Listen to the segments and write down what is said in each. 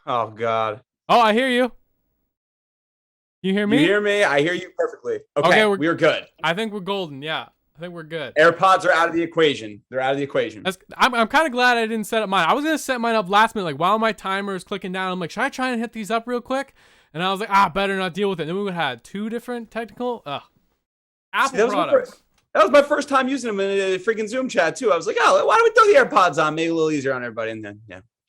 Oh God. Oh, I hear you. You hear You me? hear me? I hear you perfectly. Okay, Okay, we're good. I think we're golden. Yeah, I think we're good. AirPods are out of the equation. They're out of the equation. I'm kind of glad I didn't set up mine. I was gonna set mine up last minute, like while my timer is clicking down. I'm like, should I try and hit these up real quick? And I was like, better not deal with it. And then we would have had two different technical See, Apple products. that was my first time using them in a freaking Zoom chat too. I was like, oh, why don't we throw the AirPods on? Make it a little easier on everybody. And then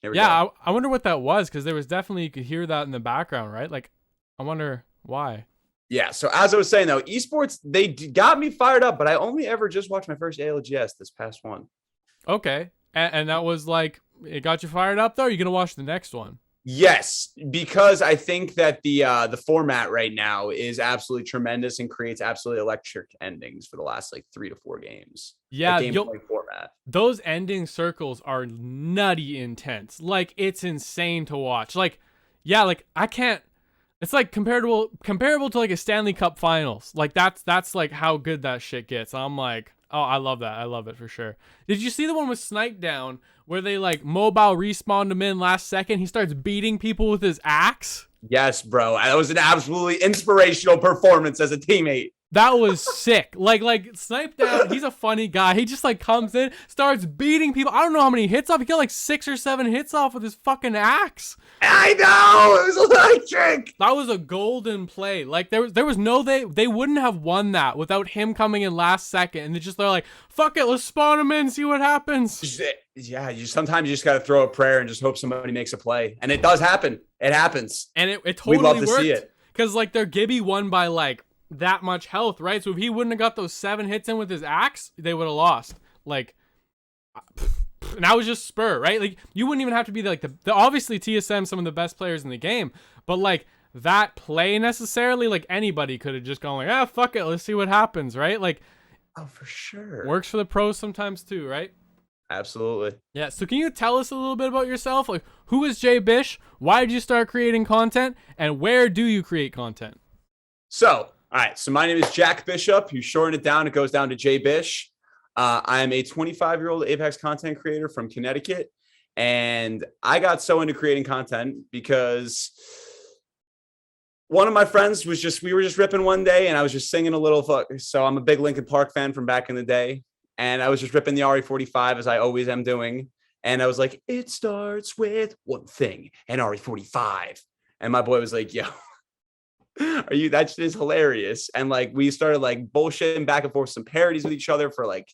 here we go. I wonder what that was because there was definitely you could hear that in the background, right? Like, I wonder why. Yeah. So as I was saying though, esports they got me fired up, but I only ever just watched my first ALGS this past one. Okay, and that was like it got you fired up though. Or are you gonna watch the next one? Yes, because I think that the format right now is absolutely tremendous and creates absolutely electric endings for the last like 3 to 4 games. Yeah, Like gameplay format. those ending circles are nutty intense. Like it's insane to watch. Like, yeah, like I can't. It's like comparable to like a Stanley Cup Finals. Like that's like how good that shit gets. I'm like, oh, I love that. I love it for sure. Did you see the one with Snipe Down where they like mobile respawned him in last second? He starts beating people with his axe. Yes, bro. That was an absolutely inspirational performance as a teammate. That was sick. Like Snipe Down, he's a funny guy. He just like comes in, starts beating people. I don't know how many hits off. He got like 6 or 7 hits off with his fucking axe. I know it was electric. That was a golden play. Like there was no they wouldn't have won that without him coming in last second. And they're like, fuck it, let's spawn him in, see what happens. Yeah, sometimes you just got to throw a prayer and just hope somebody makes a play, and it does happen. It happens, and it totally We'd love to worked. See it because like their Gibby won by like that much health, right? So if he wouldn't have got those 7 hits in with his axe, they would have lost. Like, and that was just Spur, right? Like you wouldn't even have to be like the obviously TSM some of the best players in the game, but like that play necessarily, like anybody could have just gone like, fuck it, let's see what happens, right? Like, oh for sure, works for the pros sometimes too, right? Absolutely. Yeah. So can you tell us a little bit about yourself? Like, who is Jbish? Why did you start creating content? And where do you create content? So, all right. So my name is Jack Bishop. You shorten it down, it goes down to Jbish. I am a 25-year-old Apex content creator from Connecticut. And I got so into creating content because one of my friends we were just ripping one day and I was just singing a little. So I'm a big Linkin Park fan from back in the day. And I was just ripping the RE45 as I always am doing. And I was like, it starts with one thing, an RE45. And my boy was like, yo, that shit is hilarious. And like, we started like bullshitting back and forth, some parodies with each other for like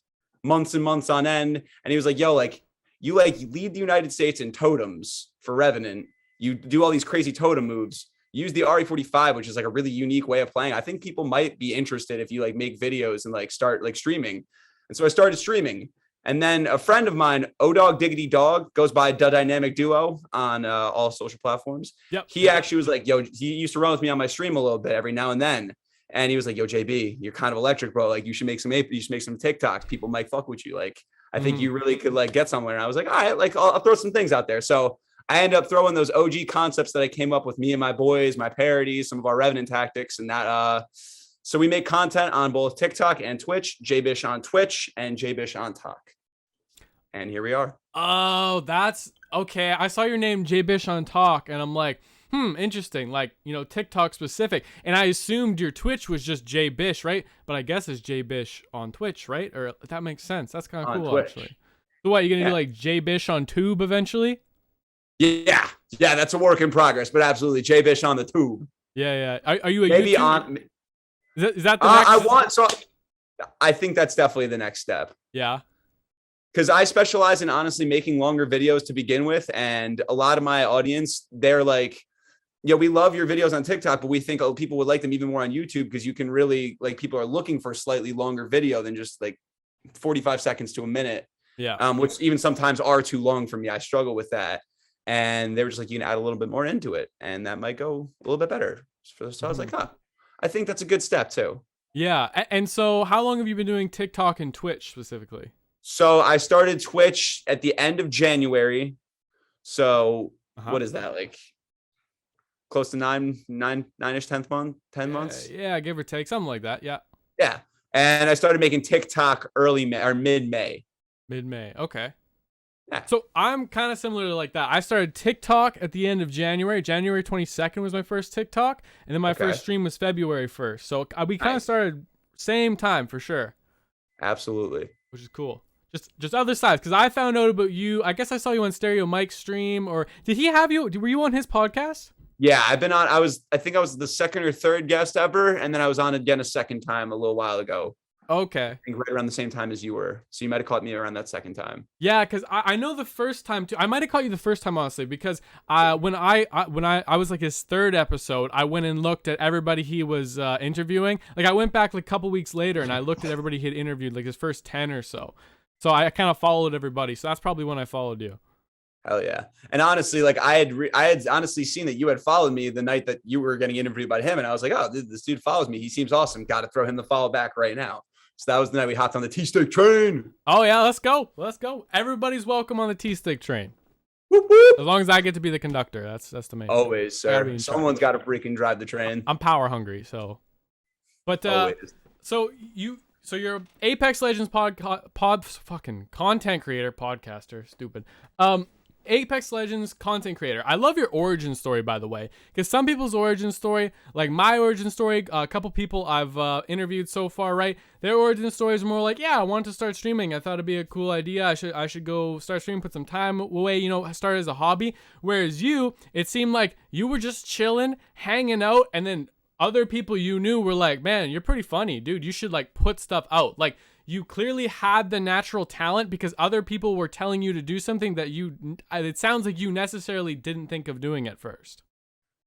months and months on end. And he was like, yo, like, you lead the United States in totems for Revenant. You do all these crazy totem moves. Use the RE45, which is like a really unique way of playing. I think people might be interested if you like make videos and like start like streaming. And so I started streaming. And then a friend of mine, O-Dog Diggity Dog, goes by Da Dynamic Duo on all social platforms. Yep. He actually was like, yo, he used to run with me on my stream a little bit every now and then. And he was like, yo, JB, you're kind of electric, bro. Like you should make some TikToks. People might fuck with you. Like, I think you really could like get somewhere. And I was like, all right, like I'll throw some things out there. So I ended up throwing those OG concepts that I came up with, me and my boys, my parodies, some of our Revenant tactics, and that, so we make content on both TikTok and Twitch, Jbish on Twitch and Jbish on Talk. And here we are. Oh, that's okay. I saw your name Jbish on Talk and I'm like, interesting. Like, TikTok specific. And I assumed your Twitch was just Jbish, right? But I guess it's Jbish on Twitch, right? Or that makes sense. That's kind of cool, Twitch. Actually. So what, you're going to do like Jbish on Tube eventually? Yeah, that's a work in progress, but absolutely Jbish on the Tube. Yeah. Are you a maybe YouTube? on? Is that the next? I think that's definitely the next step. Yeah. Because I specialize in honestly making longer videos to begin with. And a lot of my audience, they're like, we love your videos on TikTok, but we think people would like them even more on YouTube because you can really like people are looking for slightly longer video than just like 45 seconds to a minute. Yeah. Which even sometimes are too long for me. I struggle with that. And they were just like, you can add a little bit more into it. And that might go a little bit better. So I was like, I think that's a good step too. Yeah. And so how long have you been doing TikTok and Twitch specifically? So I started Twitch at the end of January. So what is that? Like close to nine-ish, 10 months? Yeah, give or take, something like that. Yeah. Yeah. And I started making TikTok early May or mid-May. Mid-May. Okay. Yeah. So I'm kind of similar to like that. I started TikTok at the end of January. January 22nd was my first TikTok, and then my first stream was February 1st. So we kind of started same time for sure. Absolutely. Which is cool. Just other sides, because I found out about you. I guess I saw you on Stereo Mike's stream, or did he have you? Were you on his podcast? Yeah, I've been on. I think I was the second or third guest ever, and then I was on again a second time a little while ago. Okay. I think right around the same time as you were. So you might have caught me around that second time. Yeah, because I know the first time too. I might have caught you the first time, honestly, because when I was like his third episode, I went and looked at everybody he was interviewing. Like I went back like a couple weeks later and I looked at everybody he had interviewed, like his first 10 or so. So I kind of followed everybody. So that's probably when I followed you. Hell yeah. And honestly, like I had honestly seen that you had followed me the night that you were getting interviewed by him. And I was like, oh, this dude follows me. He seems awesome. Got to throw him the follow back right now. So that was the night we hopped on the T-Stick train. Oh yeah, let's go. Everybody's welcome on the T-Stick train. Whoop, whoop. As long as I get to be the conductor, that's the main. Always, sir. Someone's got to freaking drive the train. I'm power hungry, so. But so you're Apex Legends fucking content creator, podcaster, stupid. Apex Legends content creator. I love your origin story, by the way, because some people's origin story, like my origin story, a couple people I've interviewed so far, right? Their origin story is more like, yeah, I wanted to start streaming. I thought it'd be a cool idea. I should go start streaming, put some time away, start as a hobby. Whereas you, it seemed like you were just chilling, hanging out, and then other people you knew were like, man, you're pretty funny, dude. You should like put stuff out. Like, you clearly had the natural talent because other people were telling you to do something that it sounds like you necessarily didn't think of doing at first.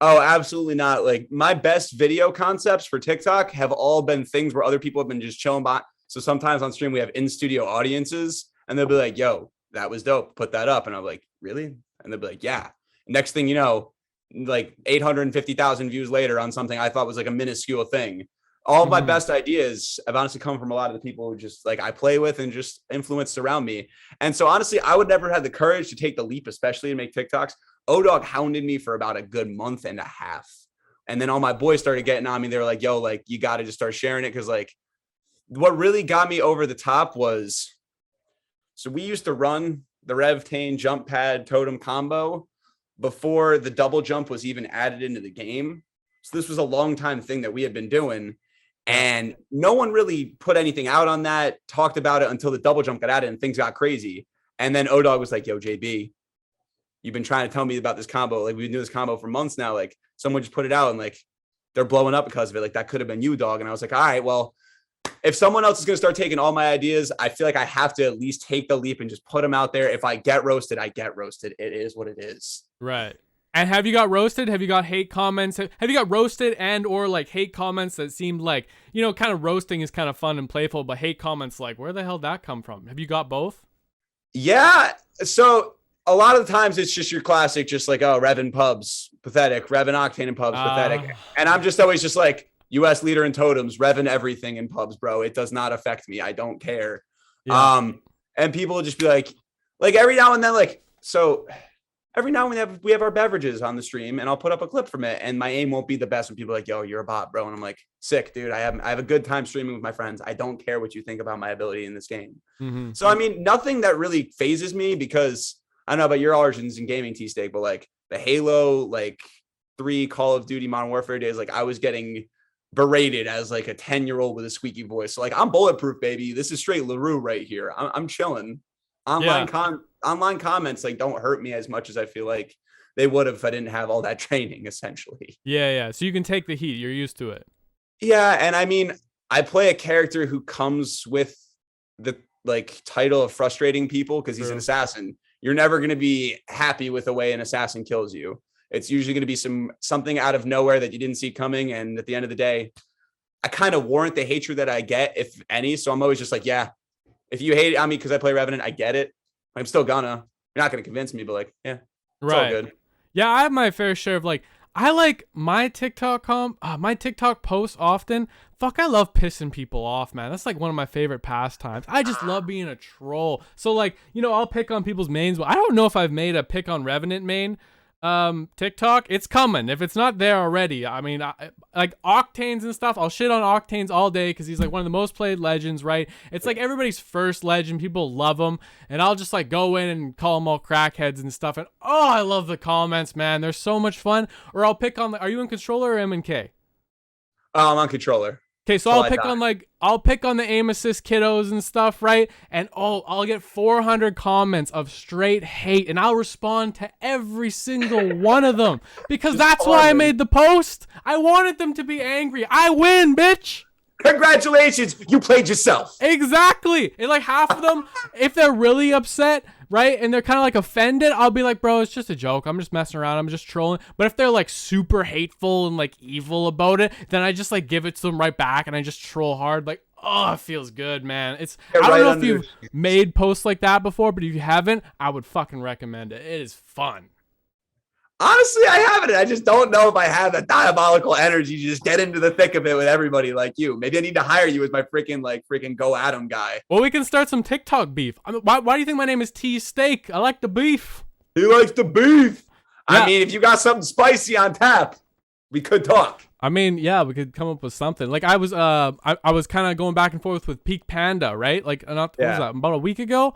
Oh, absolutely not. Like my best video concepts for TikTok have all been things where other people have been just chilling by. So sometimes on stream, we have in-studio audiences and they'll be like, yo, that was dope. Put that up. And I'm like, really? And they'll be like, yeah. Next thing you know, like 850,000 views later on something I thought was like a minuscule thing. All of my best ideas have honestly come from a lot of the people who just like I play with and just influenced around me. And so honestly, I would never have the courage to take the leap, especially to make TikToks. O-Dog hounded me for about a good month and a half. And then all my boys started getting on me. They were like, yo, like you got to just start sharing it. Cause like what really got me over the top was, so we used to run the Revtane jump pad totem combo before the double jump was even added into the game. So this was a long time thing that we had been doing. And no one really put anything out on that, talked about it until the double jump got added and things got crazy. And then O-Dog was like, yo, JB, you've been trying to tell me about this combo. Like we've been doing this combo for months now. Like someone just put it out and like they're blowing up because of it. Like that could have been you, dog. And I was like, all right, well, if someone else is going to start taking all my ideas, I feel like I have to at least take the leap and just put them out there. If I get roasted, I get roasted. It is what it is. Right. And have you got roasted? Have you got hate comments? Have you got roasted and or like hate comments that seemed like, kind of roasting is kind of fun and playful, but hate comments like, where the hell did that come from? Have you got both? Yeah. So a lot of the times it's just your classic, just like, oh, Revan pubs, pathetic. Revan Octane and pubs, pathetic. And I'm just always just like, U.S. leader in totems, Revan everything in pubs, bro. It does not affect me. I don't care. Yeah. And people will just be like every now and then, like, so every now and then we have our beverages on the stream and I'll put up a clip from it and my aim won't be the best when people are like, yo, you're a bot, bro. And I'm like, sick, dude. I have a good time streaming with my friends. I don't care what you think about my ability in this game. Mm-hmm. So, I mean, nothing that really phases me because I don't know about your origins in gaming, T-Steak, but like the Halo, like 3 Call of Duty Modern Warfare days, like I was getting berated as like a 10-year-old with a squeaky voice. So like, I'm bulletproof, baby. This is straight LaRue right here. I'm chilling. Online comments like don't hurt me as much as I feel like they would if I didn't have all that training, essentially. Yeah. So you can take the heat. You're used to it. Yeah, and I mean, I play a character who comes with the like title of frustrating people because he's an assassin. You're never going to be happy with the way an assassin kills you. It's usually going to be something out of nowhere that you didn't see coming. And at the end of the day, I kind of warrant the hatred that I get, if any. So I'm always just like, yeah, if you hate it on me because I play Revenant, I get it. I'm still gonna. You're not gonna convince me, but like, yeah, it's all good. Yeah, I have my fair share of like, I like my TikTok posts often. Fuck, I love pissing people off, man. That's like one of my favorite pastimes. I just love being a troll. So like, I'll pick on people's mains, but I don't know if I've made a pick on Revenant main. TikTok, it's coming. If it's not there already, I mean, like Octanes and stuff, I'll shit on Octanes all day because he's like one of the most played legends, right? It's like everybody's first legend. People love him, and I'll just like go in and call them all crackheads and stuff. And oh, I love the comments, man. They're so much fun. Or I'll pick on. Are you in controller or M&K? I'm on controller. Okay, so I'll pick on the aim assist kiddos and stuff, right? And I'll get 400 comments of straight hate, and I'll respond to every single one of them because that's why I made the post. I wanted them to be angry. I win, bitch. Congratulations, you played yourself. Exactly. And like half of them, if they're really upset, right, and they're kind of like offended, I'll be like, bro, it's just a joke. I'm just messing around. I'm just trolling. But if they're like super hateful and like evil about it, then I just like give it to them right back and I just troll hard. Like, oh, it feels good, man. I don't know if you've made posts like that before, but if you haven't, I would fucking recommend it. It is fun. Honestly, I haven't. I just don't know if I have that diabolical energy to just get into the thick of it with everybody like you. Maybe I need to hire you as my freaking go at 'em guy. Well, we can start some TikTok beef. I mean, why do you think my name is T Steak? I like the beef. He likes the beef. Yeah. I mean, if you got something spicy on tap, we could talk. I mean, yeah, we could come up with something. Like I was kind of going back and forth with Peak Panda, right? Like what was that, about a week ago?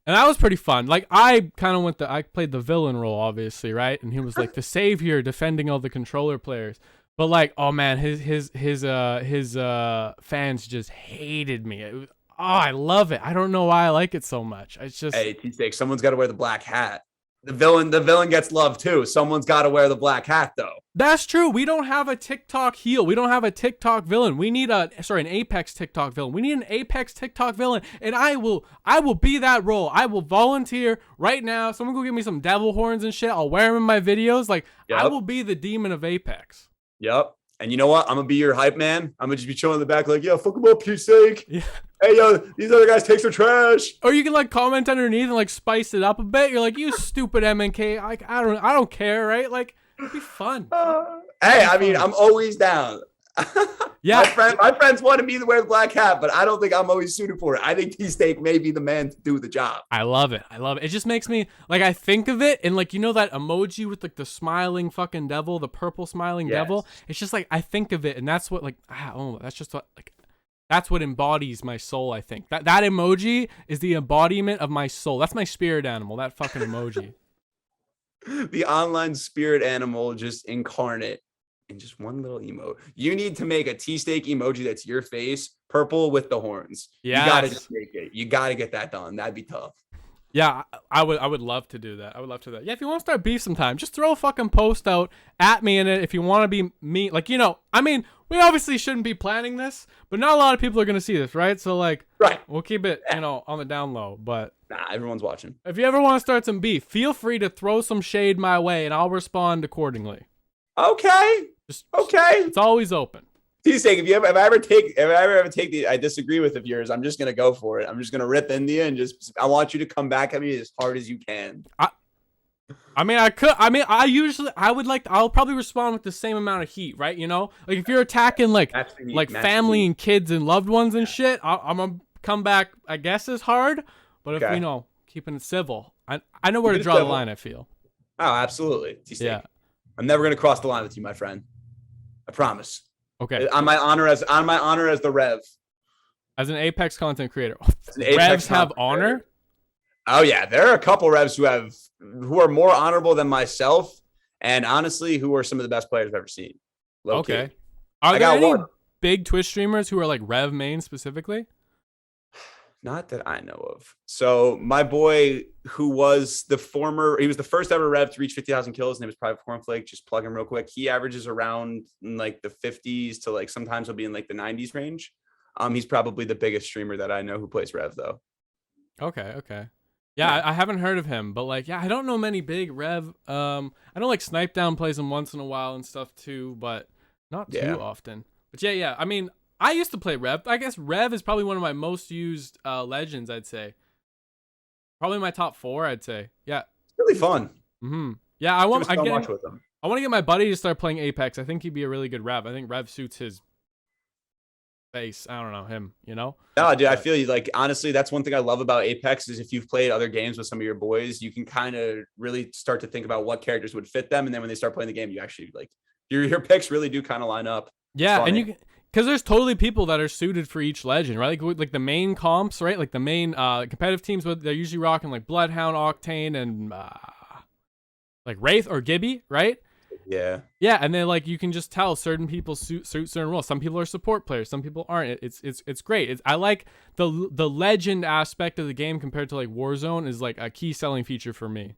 And that was pretty fun. Like I kind of I played the villain role, obviously, right? And he was like the savior defending all the controller players. But like, oh man, his fans just hated me. I love it. I don't know why I like it so much. It's just, hey, T-Steak, someone's got to wear the black hat. The villain gets love too. Someone's got to wear the black hat though. That's true. We don't have a TikTok heel. We don't have a TikTok villain. We need an Apex TikTok villain. We need an Apex TikTok villain, and I will be that role. I will volunteer right now. Someone go give me some devil horns and shit. I'll wear them in my videos. Like I will be the demon of Apex. Yep. And you know what? I'm gonna be your hype man. I'm gonna just be chilling in the back, like, yo, fuck them up, T-Steak. Yeah. Hey, yo, these other guys take their trash. Or you can like comment underneath and like spice it up a bit. You're like, you stupid M&K. Like I don't care, right? Like it'd be fun. Hey, I mean, I'm always down. Yeah, my friends want me to wear the black hat, but I don't think I'm always suited for it. I think T-Steak may be the man to do the job. I love it. It just makes me like, I think of it and like, you know that emoji with like the smiling fucking devil, the purple smiling devil. It's just like I think of it, and that's what like that's just what like. That's what embodies my soul, I think. That emoji is the embodiment of my soul. That's my spirit animal, that fucking emoji. The online spirit animal just incarnate in just one little emote. You need to make a T-Steak emoji that's your face, purple with the horns. Yeah. You got to just make it. You got to get that done. That'd be tough. Yeah, I would love to do that. Yeah, if you want to start beef sometime, just throw a fucking post out at me in it if you want to be me. Like, you know, I mean, we obviously shouldn't be planning this, but not a lot of people are going to see this, right? So, like, we'll keep it, you know, on the down low. But everyone's watching. If you ever want to start some beef, feel free to throw some shade my way, and I'll respond accordingly. Okay. It's always open. T-Steak, if I ever take the I disagree with of yours, I'm just gonna go for it. I'm just gonna rip into you and I want you to come back at me as hard as you can. I'll probably respond with the same amount of heat, right? You know, like if you're attacking like family and kids and loved ones and shit, I'm gonna come back, I guess, as hard. But if you know, keeping it civil, I know where to draw the line. I feel. Oh, absolutely, T-Steak. Yeah. I'm never gonna cross the line with you, my friend. I promise. Okay. On my honor as the Rev. As an Apex content creator. Revs have honor? Oh yeah, there are a couple Revs who are more honorable than myself, and honestly, who are some of the best players I've ever seen. Okay. Are there any big Twitch streamers who are like Rev main specifically? Not that I know of. So my boy, he was the first ever Rev to reach 50,000 kills. His name was Private Cornflake. Just plug him real quick. He averages around in like the 50s to like sometimes he'll be in like the 90s range. He's probably the biggest streamer that I know who plays Rev though. Okay. Yeah, I haven't heard of him, but like, yeah, I don't know many big Rev. I know like Snipe Down plays him once in a while and stuff too, but not too often. But yeah. I mean, I used to play Rev. I guess Rev is probably one of my most used legends, I'd say. Probably my top 4, I'd say. Yeah. It's really fun. Mm-hmm. Yeah, I want with him. I want to get my buddy to start playing Apex. I think he'd be a really good Rev. I think Rev suits his face. I don't know him, you know? No, dude, I feel you. Like, honestly, that's one thing I love about Apex is if you've played other games with some of your boys, you can kind of really start to think about what characters would fit them. And then when they start playing the game, you actually like your picks really do kind of line up. Yeah. And you can, because there's totally people that are suited for each legend, right? Like the main comps, right? Like the main competitive teams, they're usually rocking like Bloodhound, Octane, and like Wraith or Gibby, right? Yeah. Yeah, and then like you can just tell certain people suit certain roles. Some people are support players, some people aren't. It's great. I like the legend aspect of the game compared to like Warzone is like a key selling feature for me.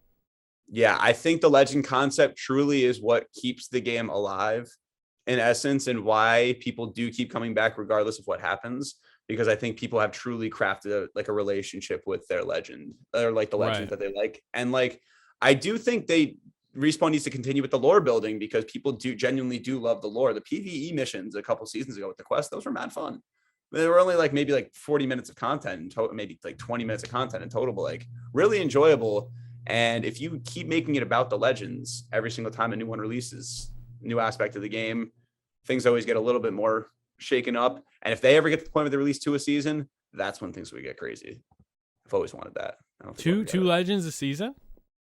Yeah, I think the legend concept truly is what keeps the game alive in essence and why people do keep coming back regardless of what happens, because I think people have truly crafted a relationship with their legend or like the legends that they like. And like I do think Respawn needs to continue with the lore building because people genuinely love the lore. The PvE missions a couple seasons ago with the quest, those were mad fun. They were only like maybe like 40 minutes of content, maybe like 20 minutes of content in total, but like really enjoyable. And if you keep making it about the legends every single time a new one releases, new aspect of the game, things always get a little bit more shaken up. And if they ever get to the point where they release 2 a season, that's when things would get crazy. I've always wanted that. Two legends a season?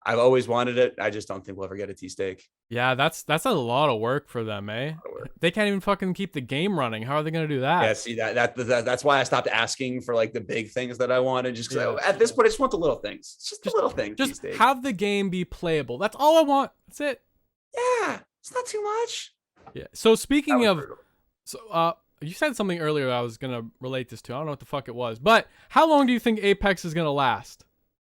I've always wanted it. I just don't think we'll ever get a T-Stake. Yeah, that's a lot of work for them, eh? They can't even fucking keep the game running. How are they gonna do that? Yeah, see that's why I stopped asking for like the big things that I wanted. Just because at this point, I just want the little things. It's just the little things. Just have the game be playable. That's all I want. That's it. Yeah, it's not too much. Yeah. So speaking of, you said something earlier I was gonna relate this to. I don't know what the fuck it was, but how long do you think Apex is gonna last?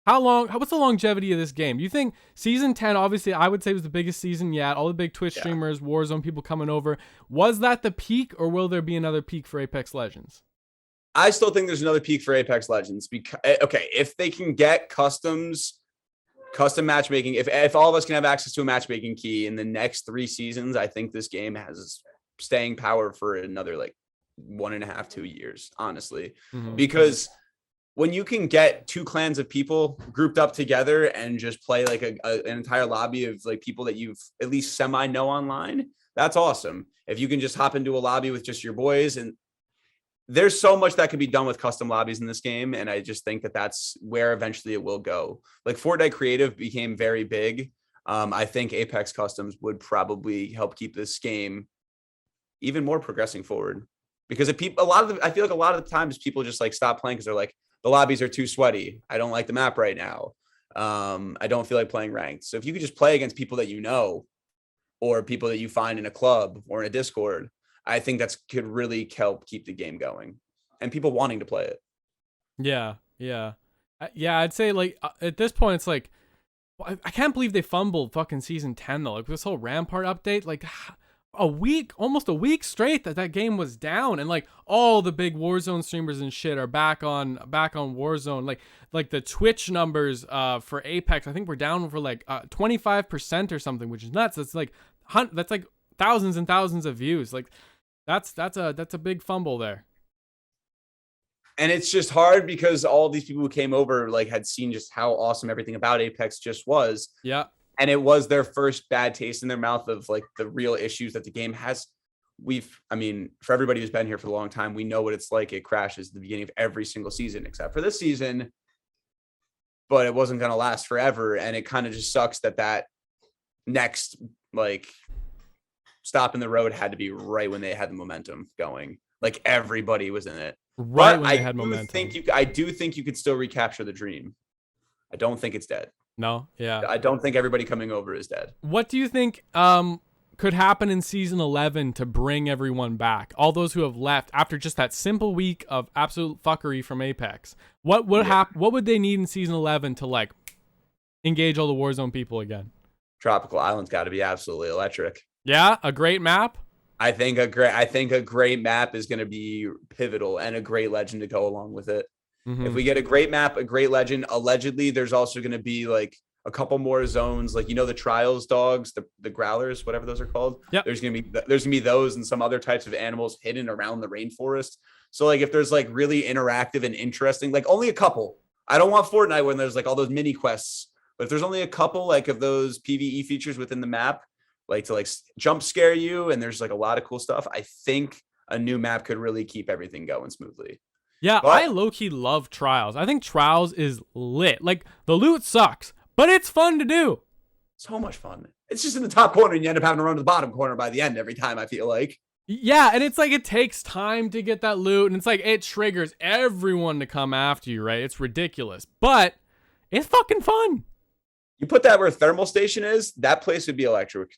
How long? What's the longevity of this game? You think season 10, obviously, I would say was the biggest season yet. All the big Twitch streamers, Warzone people coming over. Was that the peak, or will there be another peak for Apex Legends? I still think there's another peak for Apex Legends. Because if they can get custom matchmaking, if all of us can have access to a matchmaking key in the next 3 seasons, I think this game has staying power for another like 1.5, 2 years, honestly, because when you can get 2 clans of people grouped up together and just play like an entire lobby of like people that you've at least semi know online, that's awesome. If you can just hop into a lobby with just your boys, and there's so much that can be done with custom lobbies in this game. And I just think that that's where eventually it will go. Like Fortnite Creative became very big. I think Apex Customs would probably help keep this game even more progressing forward, because I feel like a lot of the times people just like stop playing because they're like, the lobbies are too sweaty. I don't like the map right now. I don't feel like playing ranked. So if you could just play against people that you know, or people that you find in a club or in a Discord, I think that's could really help keep the game going and people wanting to play it. Yeah. I'd say like at this point, it's like, I can't believe they fumbled fucking season 10 though. Like this whole Rampart update, like almost a week straight that game was down, and like all the big Warzone streamers and shit are back on Warzone. Like the Twitch numbers for Apex, I think we're down for like 25% or something, which is nuts. That's like thousands and thousands of views. Like that's a big fumble there. And it's just hard because all these people who came over like had seen just how awesome everything about Apex just was. Yeah. And it was their first bad taste in their mouth of like the real issues that the game has. For everybody who's been here for a long time, we know what it's like. It crashes at the beginning of every single season, except for this season, but it wasn't going to last forever. And it kind of just sucks that next like stop in the road had to be right when they had the momentum going. Like everybody was in it. Right when they had momentum. I do think you could still recapture the dream. I don't think it's dead. No, yeah. I don't think everybody coming over is dead. What do you think could happen in season 11 to bring everyone back? All those who have left after just that simple week of absolute fuckery from Apex. What would they need in season 11 to like engage all the Warzone people again? Tropical Island's got to be absolutely electric. Yeah, a great map. I think a great map is going to be pivotal, and a great legend to go along with it. If we get a great map, a great legend, allegedly there's also going to be like a couple more zones, like, the trials dogs, the growlers, whatever those are called. Yeah. There's going to be those and some other types of animals hidden around the rainforest. So like if there's like really interactive and interesting, like only a couple, I don't want Fortnite when there's like all those mini quests, but if there's only a couple like of those PvE features within the map, like to like jump scare you, and there's like a lot of cool stuff, I think a new map could really keep everything going smoothly. Yeah, But I low-key love Trials. I think Trials is lit. Like, the loot sucks, but it's fun to do. so much fun. It's just in the top corner and you end up having to run to the bottom corner by the end every time, I feel like. Yeah, and it's like it takes time to get that loot, and it's like it triggers everyone to come after you, right? It's ridiculous, but it's fucking fun. You put that where Thermal Station is, that place would be electric.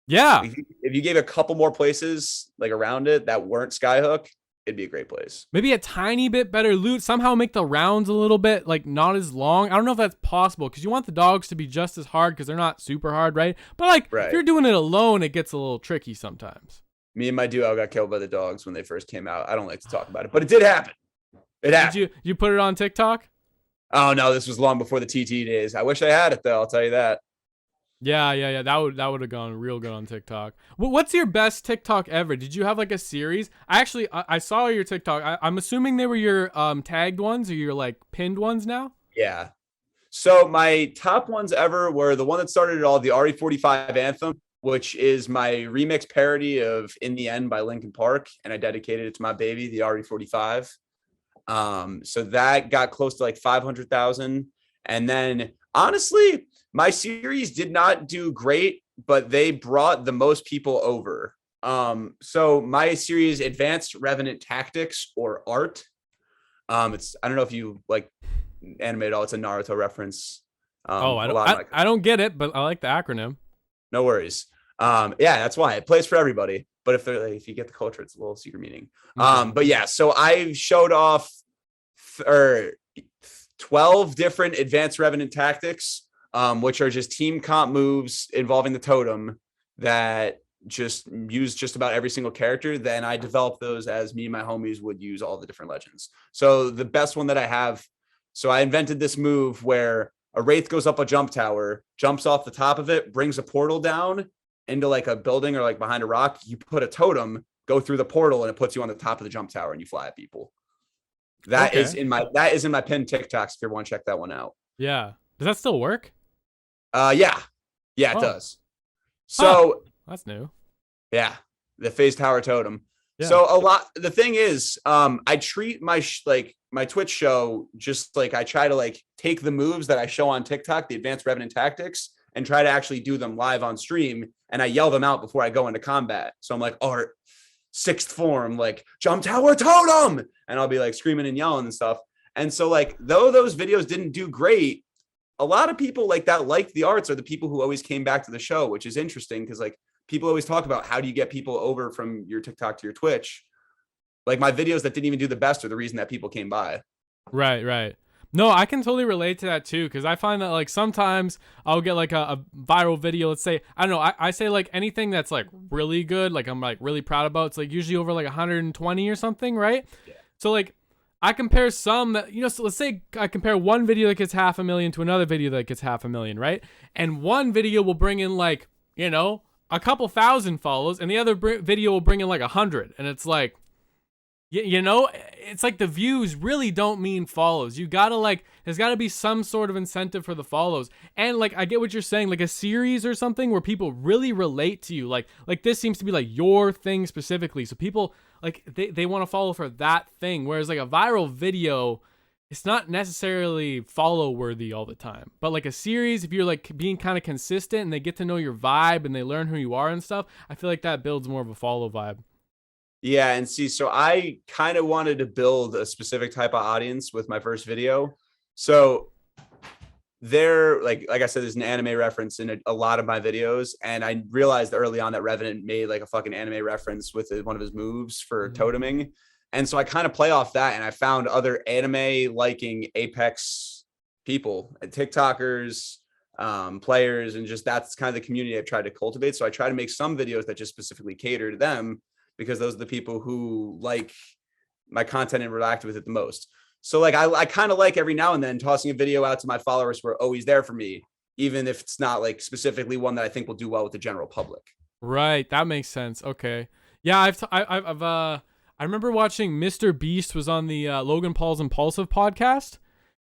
Yeah. If you gave a couple more places like around it that weren't Skyhook, it'd be a great place. Maybe a tiny bit better loot. Somehow make the rounds a little bit like not as long. I don't know if that's possible because you want the dogs to be just as hard because they're not super hard, right? But like if you're doing it alone, it gets a little tricky sometimes. Me and my duo got killed by the dogs when they first came out. I don't like to talk about it, but it did happen. It happened. Did you put it on TikTok? Oh no, this was long before the TT days. I wish I had it though. I'll tell you that. Yeah. That would have gone real good on TikTok. What's your best TikTok ever? Did you have like a series? I saw your TikTok. I'm assuming they were your tagged ones or your like pinned ones now. Yeah. So my top ones ever were the one that started it all, the RE45 anthem, which is my remix parody of In the End by Linkin Park. And I dedicated it to my baby, the RE45. So that got close to like 500,000. And then honestly, my series did not do great, but they brought the most people over. So my series, Advanced Revenant Tactics or ART. I don't know if you like anime at all. It's a Naruto reference. I don't get it, but I like the acronym. No worries. Yeah, that's why it plays for everybody. But if you get the culture, it's a little secret meaning. But yeah, so I showed off 12 different Advanced Revenant Tactics, which are just team comp moves involving the totem that just use just about every single character. Then I developed those as me and my homies would use all the different legends. So the best one that I have, so I invented this move where a Wraith goes up a jump tower, jumps off the top of it, brings a portal down into like a building or like behind a rock. You put a totem, go through the portal, and it puts you on the top of the jump tower and you fly at people. That is in my pinned TikToks if you want to check that one out. Yeah. Does that still work? Yeah, it does. So that's new. Yeah, the phase tower totem. Yeah. So the thing is, I treat my my Twitch show just like I try to like take the moves that I show on TikTok, the Advanced Revenant Tactics, and try to actually do them live on stream. And I yell them out before I go into combat. So I'm like, Art, sixth form, like jump tower totem. And I'll be like screaming and yelling and stuff. And so like, though those videos didn't do great, a lot of people like that liked the arts are the people who always came back to the show, which is interesting because like people always talk about how do you get people over from your TikTok to your Twitch. Like my videos that didn't even do the best are the reason that people came by. Right. No, I can totally relate to that too, because I find that like sometimes I'll get like a viral video. Let's say, I don't know, I say like anything that's like really good, like I'm like really proud about. It's like usually over like 120 or something, right? Yeah. So like I compare some that, so let's say I compare one video that gets 500,000 to another video that gets 500,000, right? And one video will bring in like, a couple thousand follows, and the other video will bring in like 100. And it's like, it's like the views really don't mean follows. You gotta like, there's gotta be some sort of incentive for the follows. And like, I get what you're saying, like a series or something where people really relate to you. Like this seems to be like your thing specifically. So people like, they want to follow for that thing. Whereas like a viral video, it's not necessarily follow worthy all the time. But like a series, if you're like being kind of consistent and they get to know your vibe and they learn who you are and stuff, I feel like that builds more of a follow vibe. Yeah, and see, so I kind of wanted to build a specific type of audience with my first video. So there, like I said, there's an anime reference in a lot of my videos, and I realized early on that Revenant made like a fucking anime reference with one of his moves for toteming, and so I kind of play off that, and I found other anime liking Apex people, TikTokers, players, and just that's kind of the community I've tried to cultivate. So I try to make some videos that just specifically cater to them, because those are the people who like my content and interact with it the most. So like, I kind of like every now and then tossing a video out to my followers who are always there for me, even if it's not like specifically one that I think will do well with the general public. Right. That makes sense. Okay. Yeah. I remember watching Mr. Beast was on the Logan Paul's Impulsive podcast,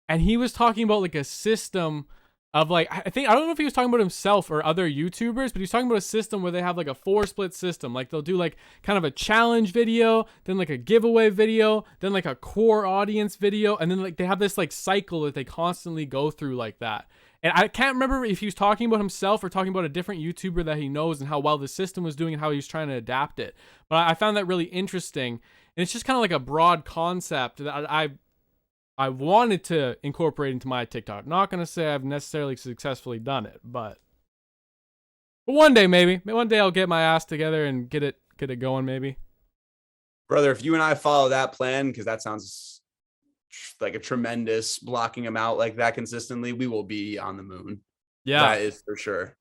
and he was talking about like a system of like, I don't know if he was talking about himself or other YouTubers, but he's talking about a system where they have like a 4-split system. Like they'll do like kind of a challenge video, then like a giveaway video, then like a core audience video, and then like they have this like cycle that they constantly go through like that. And I can't remember if he was talking about himself or talking about a different YouTuber that he knows and how well the system was doing and how he was trying to adapt it. But I found that really interesting. And it's just kind of like a broad concept that I wanted to incorporate into my TikTok. Not going to say I've necessarily successfully done it, but one day maybe. One day I'll get my ass together and get it going maybe. Brother, if you and I follow that plan, because that sounds like a tremendous blocking them out like that consistently, we will be on the moon. Yeah. That is for sure.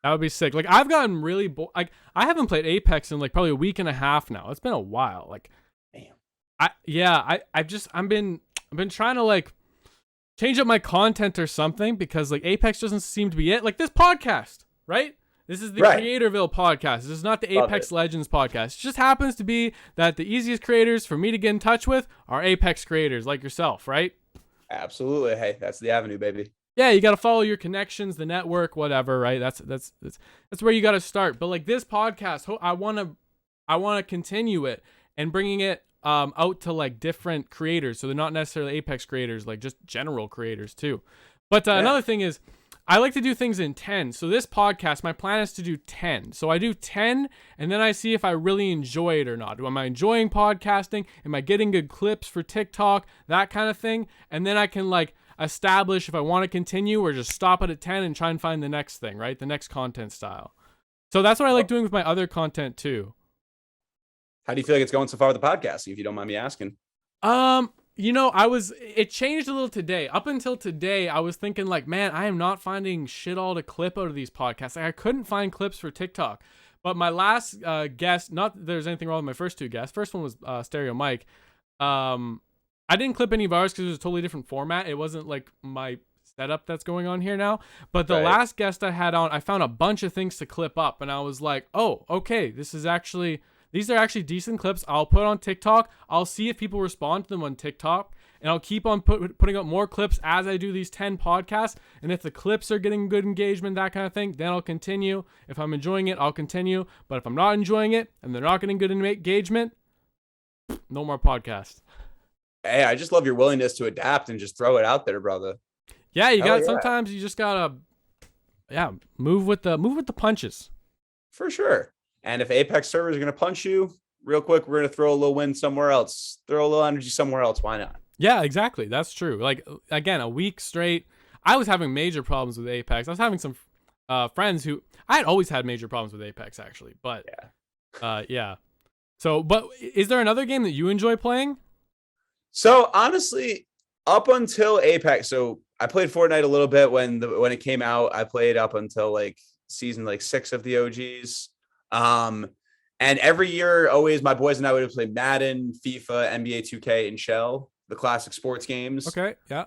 That would be sick. Like I've gotten really like I haven't played Apex in like probably a week and a half now. It's been a while. Like damn. I've been trying to like change up my content or something because like Apex doesn't seem to be it. Like this podcast, right? This is the Creatorville Podcast. This is not the Apex Legends podcast. It just happens to be that the easiest creators for me to get in touch with are Apex creators like yourself, right? Absolutely. Hey, that's the avenue, baby. Yeah, you got to follow your connections, the network, whatever, right? That's where you got to start. But like this podcast, I want to continue it and bringing it out to like different creators. So they're not necessarily Apex creators, like just general creators too. But another thing is I like to do things in 10. So this podcast, my plan is to do 10. So I do 10 and then I see if I really enjoy it or not. Am I enjoying podcasting? Am I getting good clips for TikTok? That kind of thing. And then I can like establish if I want to continue or just stop it at 10 and try and find the next thing, right? The next content style. So that's what I like doing with my other content too. How do you feel like it's going so far with the podcasting, if you don't mind me asking? It changed a little today. Up until today, I was thinking like, man, I am not finding shit all to clip out of these podcasts. Like, I couldn't find clips for TikTok. But my last guest, not that there's anything wrong with my first two guests. First one was Stereo Mike. I didn't clip any of ours because it was a totally different format. It wasn't like my setup that's going on here now. But the last guest I had on, I found a bunch of things to clip up. And I was like, oh, okay, these are actually decent clips. I'll put on TikTok. I'll see if people respond to them on TikTok. And I'll keep on putting up more clips as I do these 10 podcasts. And if the clips are getting good engagement, that kind of thing, then I'll continue. If I'm enjoying it, I'll continue. But if I'm not enjoying it and they're not getting good engagement, no more podcasts. Hey, I just love your willingness to adapt and just throw it out there, brother. Yeah, sometimes you just gotta move with the punches. For sure. And if Apex servers are going to punch you real quick, we're going to throw a little win somewhere else. Throw a little energy somewhere else. Why not? Yeah, exactly. That's true. Like, again, a week straight, I was having major problems with Apex. I was having some friends who, I had always had major problems with Apex, actually. But, yeah. So, but is there another game that you enjoy playing? So, honestly, up until Apex, so I played Fortnite a little bit when it came out. I played up until, like, season, 6 of the OGs. And every year, always my boys and I would play Madden, FIFA, NBA 2K, and Shell, the classic sports games. Okay, yeah.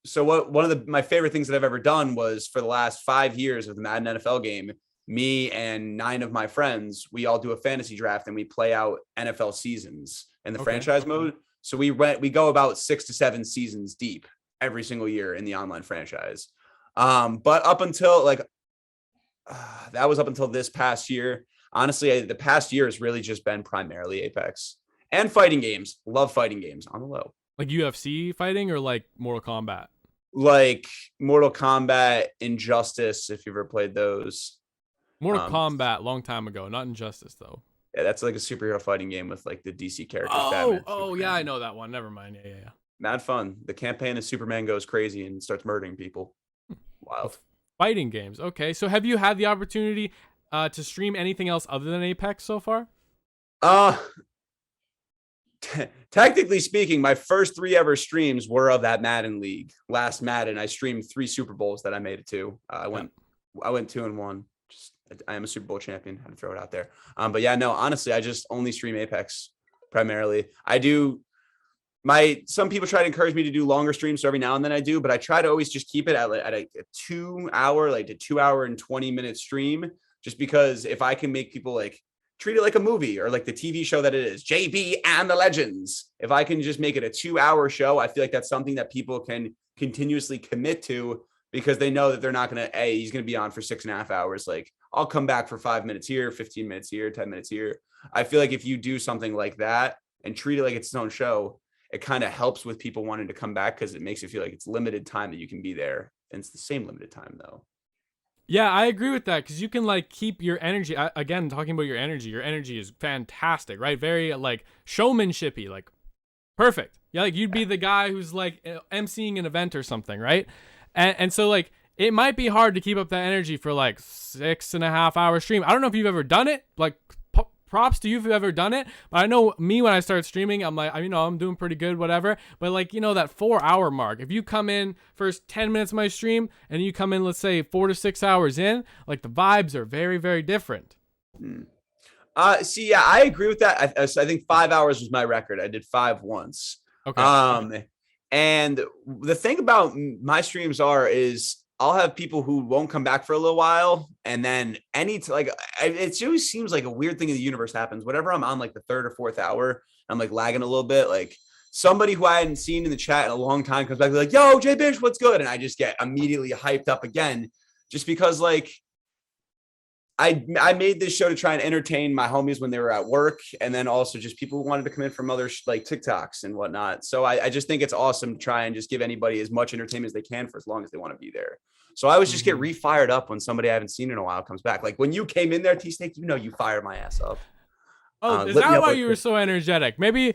So one of my favorite things that I've ever done was for the last 5 years of the Madden NFL game, me and 9 of my friends, we all do a fantasy draft and we play out NFL seasons in the franchise mode. So we go about 6 to 7 seasons deep every single year in the online franchise. But up until that was up until this past year. Honestly, the past year has really just been primarily Apex and fighting games. Love fighting games on the low. Like UFC fighting or like Mortal Kombat? Like Mortal Kombat, Injustice, if you've ever played those. Mortal Kombat, long time ago. Not Injustice, though. Yeah, that's like a superhero fighting game with like the DC characters. Oh, yeah, I know that one. Never mind. Yeah. Mad fun. The campaign is Superman goes crazy and starts murdering people. Wild. Fighting games. Okay, so have you had the opportunity to stream anything else other than Apex so far? Technically speaking, my first 3 ever streams were of that Madden league. Last Madden, I streamed 3 Super Bowls that I made it to. I went 2-1. I am a Super Bowl champion. I had to throw it out there. But yeah, no, honestly, I just only stream Apex primarily. Some people try to encourage me to do longer streams, so every now and then I do, but I try to always just keep it at a 2 hour, like a 2 hour and 20-minute stream, just because if I can make people treat it like a movie or like the TV show that it is, JB and the Legends. If I can just make it a 2 hour show, I feel like that's something that people can continuously commit to because they know that they're not going to, he's going to be on for 6.5 hours. Like, I'll come back for 5 minutes here, 15 minutes here, 10 minutes here. I feel like if you do something like that and treat it like it's its own show, it kind of helps with people wanting to come back because it makes you feel like it's limited time that you can be there. And it's the same limited time though. Yeah, I agree with that because you can like keep your energy. Again, talking about your energy is fantastic, right? Very like showmanshipy, like perfect. Yeah, like you'd be the guy who's like emceeing an event or something, right? And so like it might be hard to keep up that energy for like 6.5 hour stream. I don't know if you've ever done it. Like props to you if you've ever done it. But I know me when I start streaming, I'm like, I'm doing pretty good, whatever. But like, that 4 hour mark, if you come in first 10 minutes of my stream and you come in, let's say 4 to 6 hours in, like the vibes are very, very different. See, yeah, I agree with that. I think 5 hours was my record. I did 5 once. Okay. And the thing about my streams is I'll have people who won't come back for a little while. And then it always seems like a weird thing in the universe happens. Whenever I'm on like the 3rd or 4th hour, I'm like lagging a little bit. Like somebody who I hadn't seen in the chat in a long time comes back like, yo, Jbish, what's good? And I just get immediately hyped up again, just because like I made this show to try and entertain my homies when they were at work. And then also just people who wanted to come in from other like TikToks and whatnot. So I just think it's awesome to try and just give anybody as much entertainment as they can for as long as they want to be there. So I always just get re-fired up when somebody I haven't seen in a while comes back. Like when you came in there, T-Snake, you fired my ass up. Oh, is that why you were so energetic? Maybe.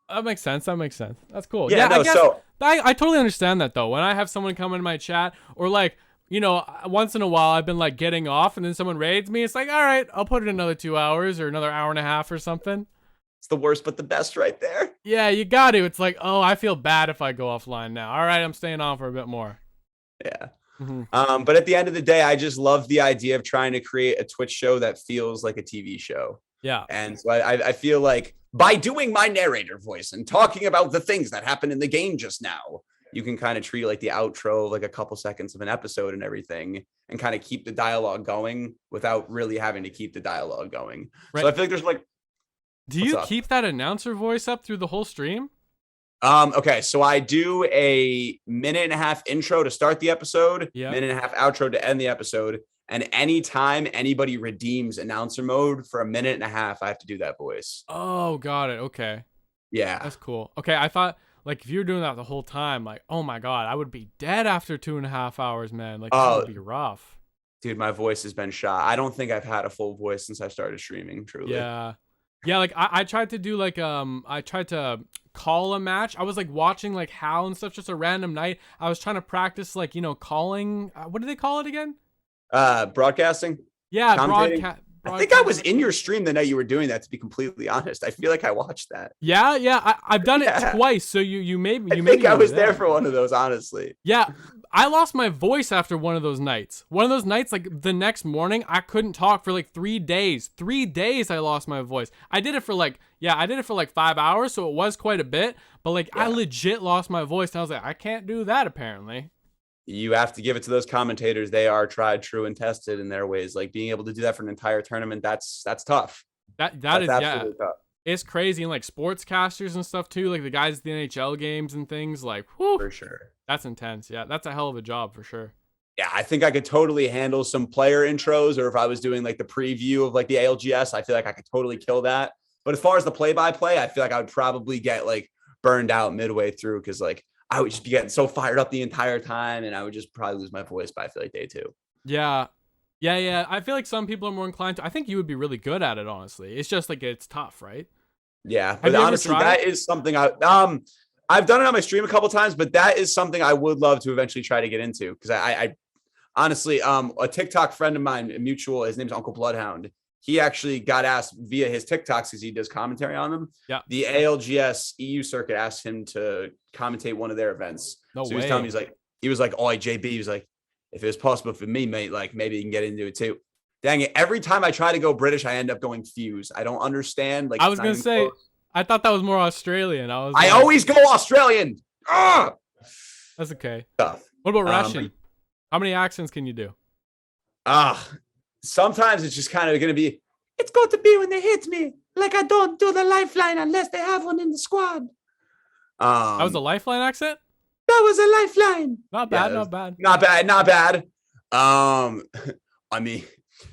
That makes sense. That's cool. Yeah, no, I guess I totally understand that though. When I have someone come into my chat or like, once in a while I've been like getting off and then someone raids me. It's like, all right, I'll put it another 2 hours or another hour and a half or something. It's the worst, but the best right there. Yeah, you got to. It's like, oh, I feel bad if I go offline now. All right, I'm staying on for a bit more. Yeah. But at the end of the day, I just love the idea of trying to create a Twitch show that feels like a TV show. Yeah. And so I feel like by doing my narrator voice and talking about the things that happened in the game just now, you can kind of treat it like the outro, like a couple seconds of an episode and everything, and kind of keep the dialogue going without really having to keep the dialogue going. Right. So I feel like there's like, do you keep that announcer voice up through the whole stream? Okay, so I do a 1.5-minute intro to start the episode, 1.5-minute outro to end the episode, and anytime anybody redeems announcer mode for 1.5 minutes, I have to do that voice. Oh, got it. Okay. Yeah. That's cool. Okay, I thought like if you were doing that the whole time, like, oh my God, I would be dead after 2.5 hours, man. Like that would be rough. Dude, my voice has been shot. I don't think I've had a full voice since I started streaming, truly. Yeah, like I tried to do like I tried to call a match. I was like watching like Hal and stuff, just a random night. I was trying to practice like calling. What do they call it again? Broadcasting. Yeah, broadcast. I think I was in your stream the night you were doing that. To be completely honest, I feel like I watched that. Yeah, I've done it twice. So you maybe I think I was there for one of those. Honestly. Yeah. I lost my voice after one of those nights. One of those nights, like the next morning, I couldn't talk for like 3 days. 3 days I lost my voice. I did it for like 5 hours, so it was quite a bit. But like I legit lost my voice, and I was like, I can't do that apparently. You have to give it to those commentators. They are tried, true, and tested in their ways. Like being able to do that for an entire tournament, that's tough. That's absolutely tough. It's crazy. And like sportscasters and stuff too, like the guys at the NHL games and things, like whew, for sure. That's intense. Yeah, that's a hell of a job for sure. Yeah, I think I could totally handle some player intros, or if I was doing like the preview of like the ALGS, I feel like I could totally kill that. But as far as the play-by-play, I feel like I would probably get like burned out midway through because like I would just be getting so fired up the entire time, and I would just probably lose my voice by I feel like day 2. Yeah. I feel like some people are more inclined to. I think you would be really good at it, honestly. It's just like it's tough, right? Yeah, but honestly, that is something I've done it on my stream a couple times, but that is something I would love to eventually try to get into because I honestly, a TikTok friend of mine, a mutual, his name's Uncle Bloodhound. He actually got asked via his TikToks because he does commentary on them. Yeah. The ALGS EU circuit asked him to commentate one of their events. No so way. He was telling me, he was like, oh, JB, he was like, if it was possible for me, mate, like maybe you can get into it too. Dang it. Every time I try to go British, I end up going Fuse. I don't understand. Like I was going to say, I thought that was more Australian. I always go Australian. Ugh! That's okay. Tough. What about Russian? How many accents can you do? Sometimes it's just kind of going to be, it's got to be when they hit me. Like I don't do the lifeline unless they have one in the squad. That was a lifeline accent? That was a lifeline. Not bad, Yeah, not bad. Not bad. I mean,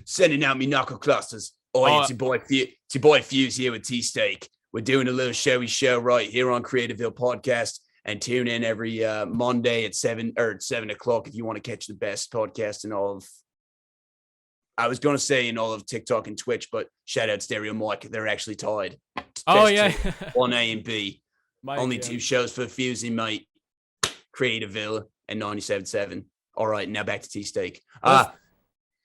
sending out me knuckle clusters. It's your boy Fuse here with T-Steak. We're doing a little showy show right here on Creatorville Podcast, and tune in every Monday at 7 o'clock if you want to catch the best podcast in all of. I was going to say in all of TikTok and Twitch, but shout out Stereo Mike. They're actually tied. Oh, yeah. On A and B. Mike, Only 2 shows for Fusey, mate. Creatorville and 97.7. All right, now back to T-Steak.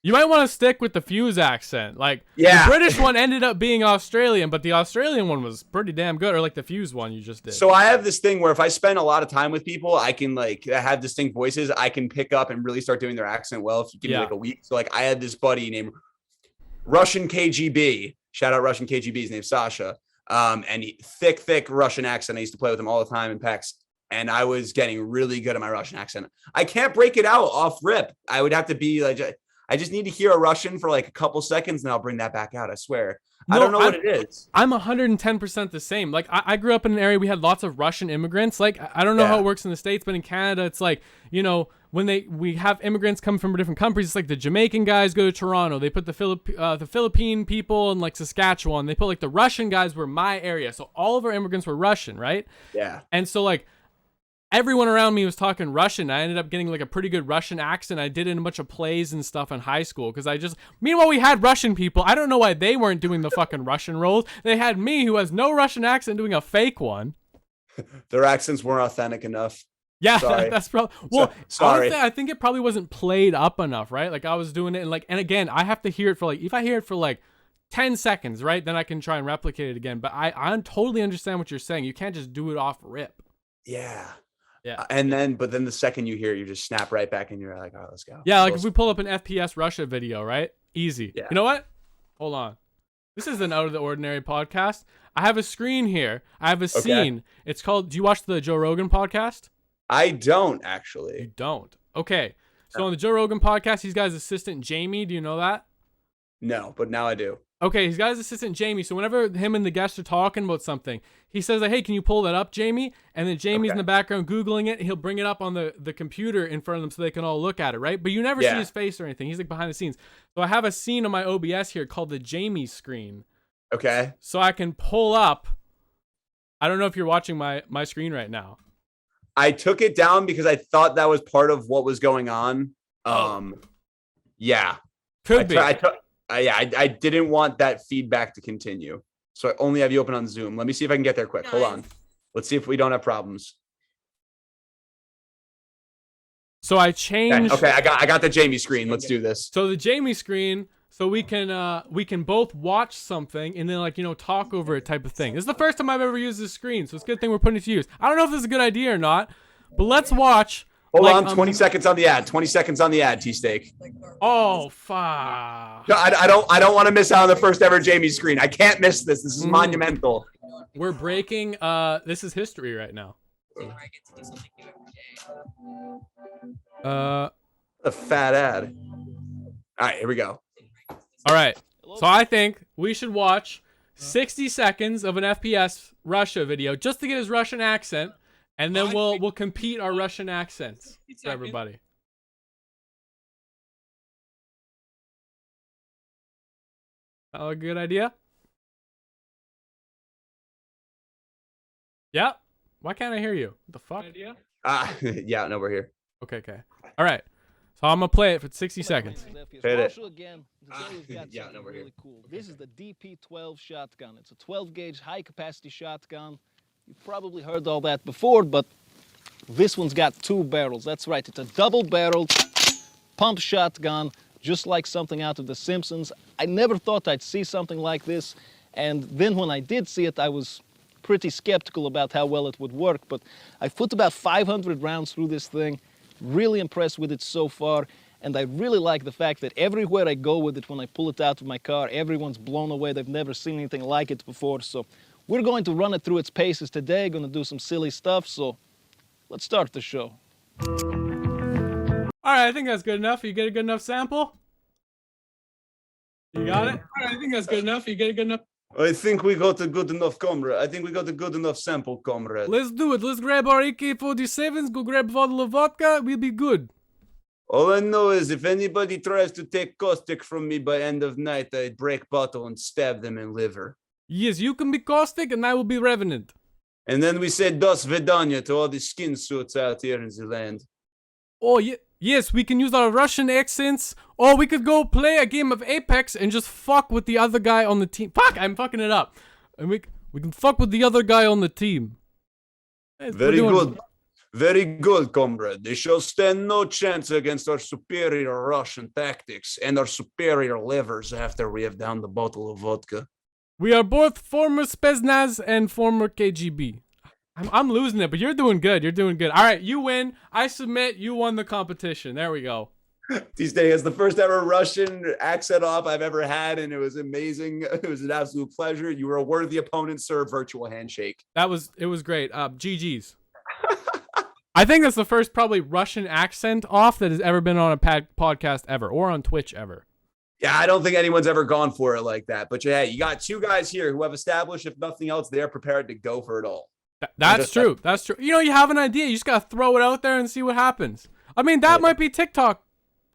You might want to stick with the Fuse accent. Like, yeah. The British one ended up being Australian, but the Australian one was pretty damn good, or like the Fuse one you just did. So I have this thing where if I spend a lot of time with people, I can like have distinct voices. I can pick up and really start doing their accent well if you give me like a week. So like I had this buddy named Russian KGB. Shout out Russian KGB. His name's Sasha. And he thick Russian accent. I used to play with him all the time in PAX. And I was getting really good at my Russian accent. I can't break it out off rip. I would have to be like, I just need to hear a Russian for like a couple seconds and I'll bring that back out. I swear. I don't know what it is. I'm 110% the same. Like I grew up in an area, we had lots of Russian immigrants. Like, I don't know how it works in the States, but in Canada, it's like, you know, when we have immigrants come from different countries, it's like the Jamaican guys go to Toronto. They put the Philippine people in like Saskatchewan. They put like the Russian guys were my area. So all of our immigrants were Russian, right? Yeah. And so like, everyone around me was talking Russian. I ended up getting like a pretty good Russian accent. I did it in a bunch of plays and stuff in high school because meanwhile, we had Russian people. I don't know why they weren't doing the fucking Russian roles. They had me, who has no Russian accent, doing a fake one. Their accents weren't authentic enough. Yeah, that's probably. Well, sorry. Honestly, I think it probably wasn't played up enough, right? Like I was doing it and again, I have to hear it for like, if I hear it for like 10 seconds, right? Then I can try and replicate it again. But I totally understand what you're saying. You can't just do it off rip. Yeah. Yeah. But then the second you hear it, you just snap right back and you're like, all right, let's go. Yeah, like if we pull up an FPS Russia video, right? Easy. Yeah. You know what? Hold on. This is an out of the ordinary podcast. I have a screen here. I have a scene. It's called, do you watch the Joe Rogan podcast? I don't actually. You don't? Okay. So on the Joe Rogan podcast, he's got his assistant Jamie. Do you know that? No, but now I do. Okay, he's got his assistant Jamie. So whenever him and the guests are talking about something, he says like, hey, can you pull that up, Jamie? And then Jamie's in the background Googling it. He'll bring it up on the computer in front of them so they can all look at it, right? But you never see his face or anything. He's like behind the scenes. So I have a scene on my OBS here called the Jamie screen. Okay. So I can pull up. I don't know if you're watching my screen right now. I took it down because I thought that was part of what was going on. Yeah. Could be. I didn't want that feedback to continue. So I only have you open on Zoom. Let me see if I can get there quick. Hold on. Let's see if we don't have problems. So I changed. Okay, I got the Jamie screen. Let's do this. So the Jamie screen, so we can both watch something and then like, you know, talk over it type of thing. This is the first time I've ever used this screen, so it's a good thing we're putting it to use. I don't know if this is a good idea or not, but let's watch. Hold on, 20 seconds on the ad. 20 seconds on the ad, T-Steak. Oh, fuck. I don't want to miss out on the first ever Jamie screen. I can't miss this. This is monumental. We're breaking. This is history right now. A fat ad. All right, here we go. All right. So I think we should watch 60 seconds of an FPS Russia video just to get his Russian accent. And then we'll compete our Russian accents for everybody. Oh, a good idea? Yeah. Why can't I hear you? What the fuck? Yeah, no, we're here. Okay. All right. So I'm gonna play it for 60 seconds. Hit it. Yeah, no, we're here. Cool. This is the DP12 shotgun. It's a 12-gauge high-capacity shotgun. You've probably heard all that before, but this one's got 2 barrels. That's right, it's a double-barreled pump shotgun, just like something out of The Simpsons. I never thought I'd see something like this, and then when I did see it, I was pretty skeptical about how well it would work, but I've put about 500 rounds through this thing, really impressed with it so far, and I really like the fact that everywhere I go with it, when I pull it out of my car, everyone's blown away. They've never seen anything like it before, so we're going to run it through its paces today, going to do some silly stuff, so let's start the show. All right, I think that's good enough. You get a good enough sample? You got it? All right, I think that's good enough. You get a good enough? I think we got a good enough comrade. I think we got a good enough sample, comrade. Let's do it. Let's grab our AK-47s, go grab a bottle of vodka. We'll be good. All I know is if anybody tries to take caustic from me by end of night, I break bottle and stab them in liver. Yes, you can be Caustic and I will be Revenant. And then we say Das Vidanya to all the skin suits out here in the land. Oh, yes, we can use our Russian accents. Or we could go play a game of Apex and just fuck with the other guy on the team. Fuck, I'm fucking it up. And we can fuck with the other guy on the team. Very good. Very good, comrade. They shall stand no chance against our superior Russian tactics and our superior livers after we have downed the bottle of vodka. We are both former Spetsnaz and former KGB. I'm losing it, but you're doing good. You're doing good. All right, you win. I submit. You won the competition. There we go. These days, the first ever Russian accent off I've ever had, and it was amazing. It was an absolute pleasure. You were a worthy opponent, sir. Virtual handshake. It was great. GG's. I think that's the first probably Russian accent off that has ever been on a podcast ever or on Twitch ever. Yeah, I don't think anyone's ever gone for it like that. But yeah, you got two guys here who have established, if nothing else, they're prepared to go for it all. That's true. That's true. You know, you have an idea. You just got to throw it out there and see what happens. I mean, that might be TikTok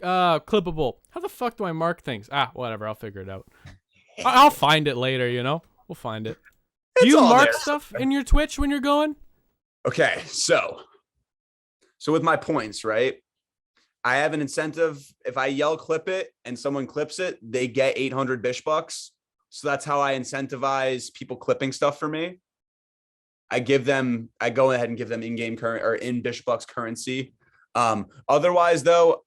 clippable. How the fuck do I mark things? Whatever. I'll figure it out. I'll find it later, you know? We'll find it. Do you mark stuff in your Twitch when you're going? Okay, so with my points, right? I have an incentive. If I yell clip it and someone clips it, they get 800 Bish bucks. So that's how I incentivize people clipping stuff for me. I go ahead and give them in-game current or in Bish bucks currency. Otherwise though,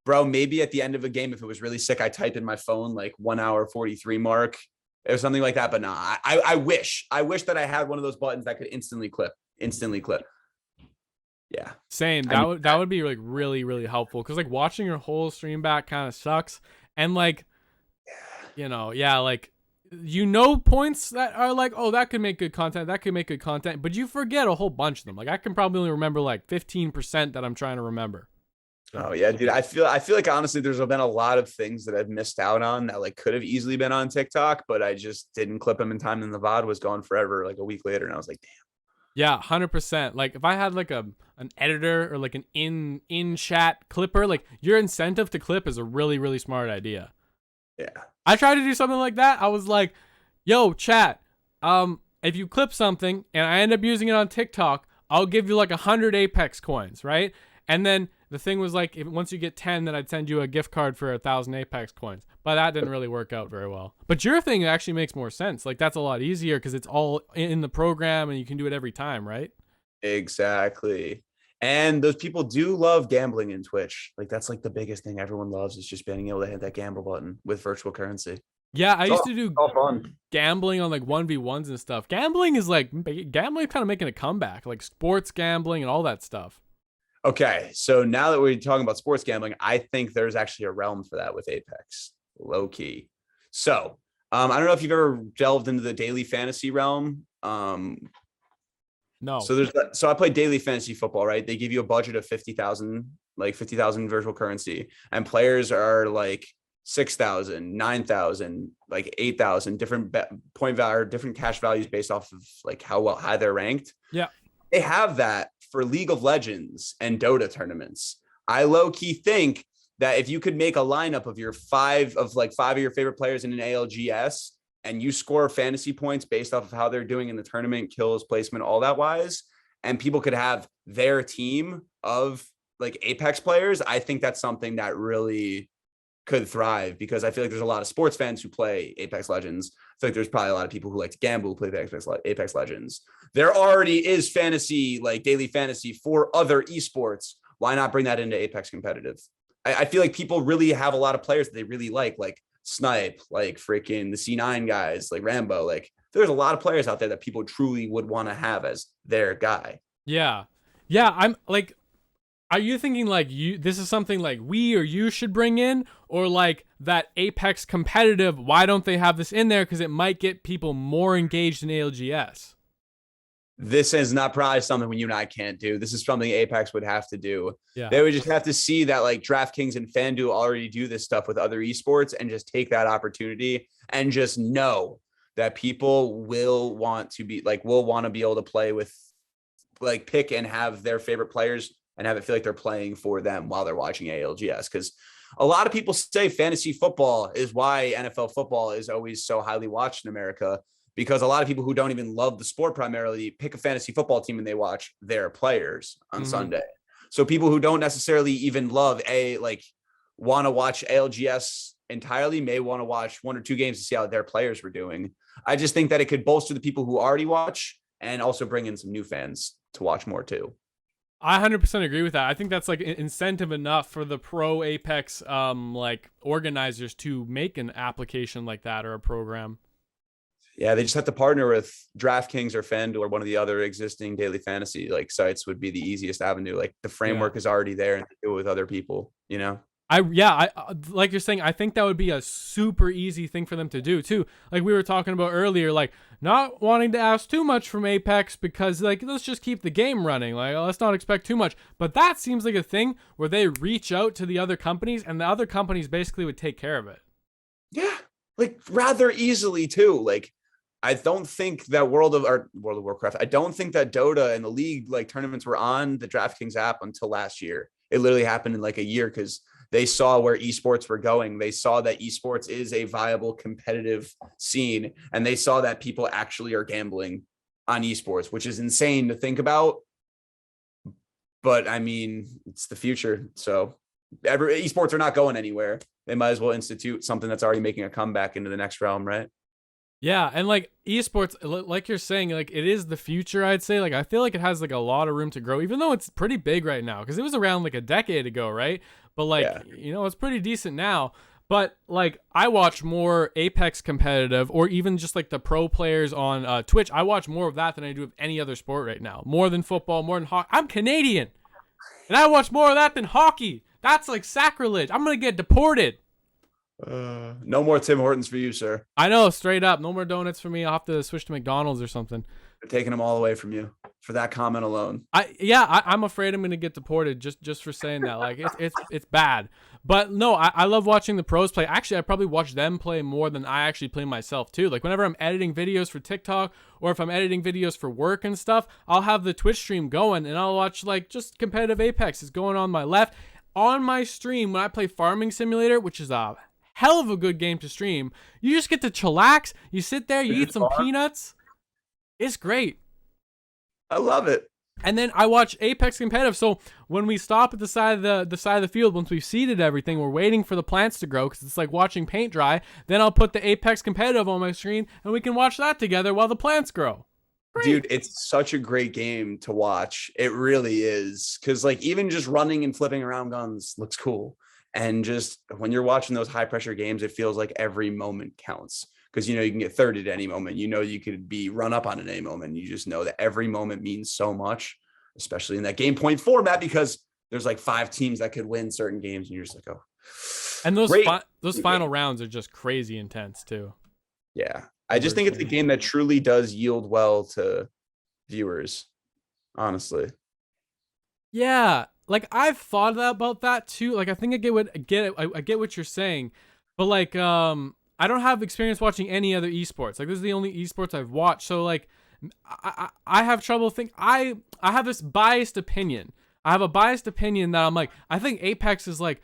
bro, maybe at the end of a game, if it was really sick, I type in my phone like 1 hour 43 mark or something like that. But nah, I wish that I had one of those buttons that could instantly clip. Yeah. Same. That would be like really, really helpful. Cause like watching your whole stream back kind of sucks. And like, like, points that are like, oh, that could make good content. But you forget a whole bunch of them. Like I can probably only remember like 15% that I'm trying to remember. Oh yeah, dude. I feel like honestly, there's been a lot of things that I've missed out on that like could have easily been on TikTok, but I just didn't clip them in time, and the VOD was gone forever, like a week later, and I was like, damn. Yeah, 100%. Like if I had like an editor or like an in chat clipper, like your incentive to clip is a really, really smart idea. Yeah. I tried to do something like that. I was like, yo, chat, if you clip something and I end up using it on TikTok, I'll give you like 100 Apex coins, right? And then the thing was like, once you get 10, then I'd send you a gift card for 1,000 Apex coins. But that didn't really work out very well. But your thing actually makes more sense. Like that's a lot easier because it's all in the program and you can do it every time, right? Exactly. And those people do love gambling in Twitch. Like that's like the biggest thing everyone loves is just being able to hit that gamble button with virtual currency. Yeah, I used to do gambling on like 1v1s and stuff. Gambling kind of making a comeback, like sports gambling and all that stuff. Okay, so now that we're talking about sports gambling, I think there's actually a realm for that with Apex, low key. So I don't know if you've ever delved into the daily fantasy realm. No. So I play daily fantasy football, right? They give you a budget of 50,000 virtual currency, and players are like 6,000, 9,000, like 8,000 different point value, different cash values based off of like how high they're ranked. Yeah. They have that for League of Legends and Dota tournaments. I low key think that if you could make a lineup of your five of your favorite players in an ALGS and you score fantasy points based off of how they're doing in the tournament, kills, placement, all that wise, and people could have their team of like Apex players, I think that's something that really could thrive because I feel like there's a lot of sports fans who play Apex Legends. I feel like there's probably a lot of people who like to gamble who play Apex Legends. There already is fantasy, like daily fantasy for other esports. Why not bring that into Apex competitive? I feel like people really have a lot of players that they really like Snipe, like freaking the C9 guys, like Rambo. Like there's a lot of players out there that people truly would want to have as their guy. Yeah. Yeah. I'm like, are you thinking like this is something like we or you should bring in, or like that Apex competitive? Why don't they have this in there? Because it might get people more engaged in ALGS. this is not probably something you and I can't do. This is something Apex would have to do. Yeah. They would just have to see that like DraftKings and FanDuel already do this stuff with other esports and just take that opportunity and just know that people will want to be able to play with, like, pick and have their favorite players and have it feel like they're playing for them while they're watching ALGS. Because a lot of people say fantasy football is why NFL football is always so highly watched in America, because a lot of people who don't even love the sport primarily pick a fantasy football team and they watch their players on Sunday. So people who don't necessarily even want to watch ALGS entirely may want to watch one or two games to see how their players were doing. I just think that it could bolster the people who already watch and also bring in some new fans to watch more too. I 100% agree with that. I think that's like incentive enough for the pro Apex organizers to make an application like that or a program. Yeah, they just have to partner with DraftKings or FanDuel or one of the other existing daily fantasy sites would be the easiest avenue. Like the framework is already there and do it with other people, you know? I like you're saying, I think that would be a super easy thing for them to do too. Like we were talking about earlier, like not wanting to ask too much from Apex because like, let's just keep the game running. Like let's not expect too much. But that seems like a thing where they reach out to the other companies and the other companies basically would take care of it. Yeah, like rather easily too. Like I don't think that World of Warcraft, I don't think that Dota and the League tournaments were on the DraftKings app until last year. It literally happened in a year because they saw where esports were going. They saw that esports is a viable competitive scene, and they saw that people actually are gambling on esports, which is insane to think about. But I mean, it's the future. So esports are not going anywhere. They might as well institute something that's already making a comeback into the next realm, right? Yeah, and esports, like you're saying, it is the future, I'd say. I feel like it has a lot of room to grow, even though it's pretty big right now, because it was around a decade ago, right? But it's pretty decent now. But I watch more Apex competitive, or even just the pro players on Twitch. I watch more of that than I do of any other sport right now. More than football, more than hockey. I'm Canadian, and I watch more of that than hockey. That's sacrilege. I'm gonna get deported. No more Tim Hortons for you, sir. I know, straight up. No more donuts for me. I'll have to switch to McDonald's or something. They're taking them all away from you for that comment alone. I'm afraid I'm gonna get deported just for saying that. It's bad. But no, I love watching the pros play. Actually, I probably watch them play more than I actually play myself too. Whenever I'm editing videos for TikTok or if I'm editing videos for work and stuff, I'll have the Twitch stream going and I'll watch just competitive Apex is going on my left. On my stream when I play Farming Simulator, which is a hell of a good game to stream, you just get to chillax. You sit there, you eat some peanuts. It's great. I love it. And then I watch Apex competitive. So when we stop at the side of the field, once we've seeded everything, we're waiting for the plants to grow because it's like watching paint dry. Then I'll put the Apex competitive on my screen and we can watch that together while the plants grow. Great. Dude, it's such a great game to watch. It really is. Because even just running and flipping around guns looks cool. And just when you're watching those high pressure games, it feels like every moment counts. Because, you can get thirded at any moment. You could be run up on at any moment. You just know that every moment means so much, especially in that game point format, because there's 5 teams that could win certain games. And you're just oh. And those final rounds are just crazy intense too. Yeah. I just think it's a game that truly does yield well to viewers, honestly. Yeah. I've thought about that too. I think I get what you're saying, but I don't have experience watching any other esports. This is the only esports I've watched. So I have trouble I have this biased opinion. I have a biased opinion that I'm I think Apex is the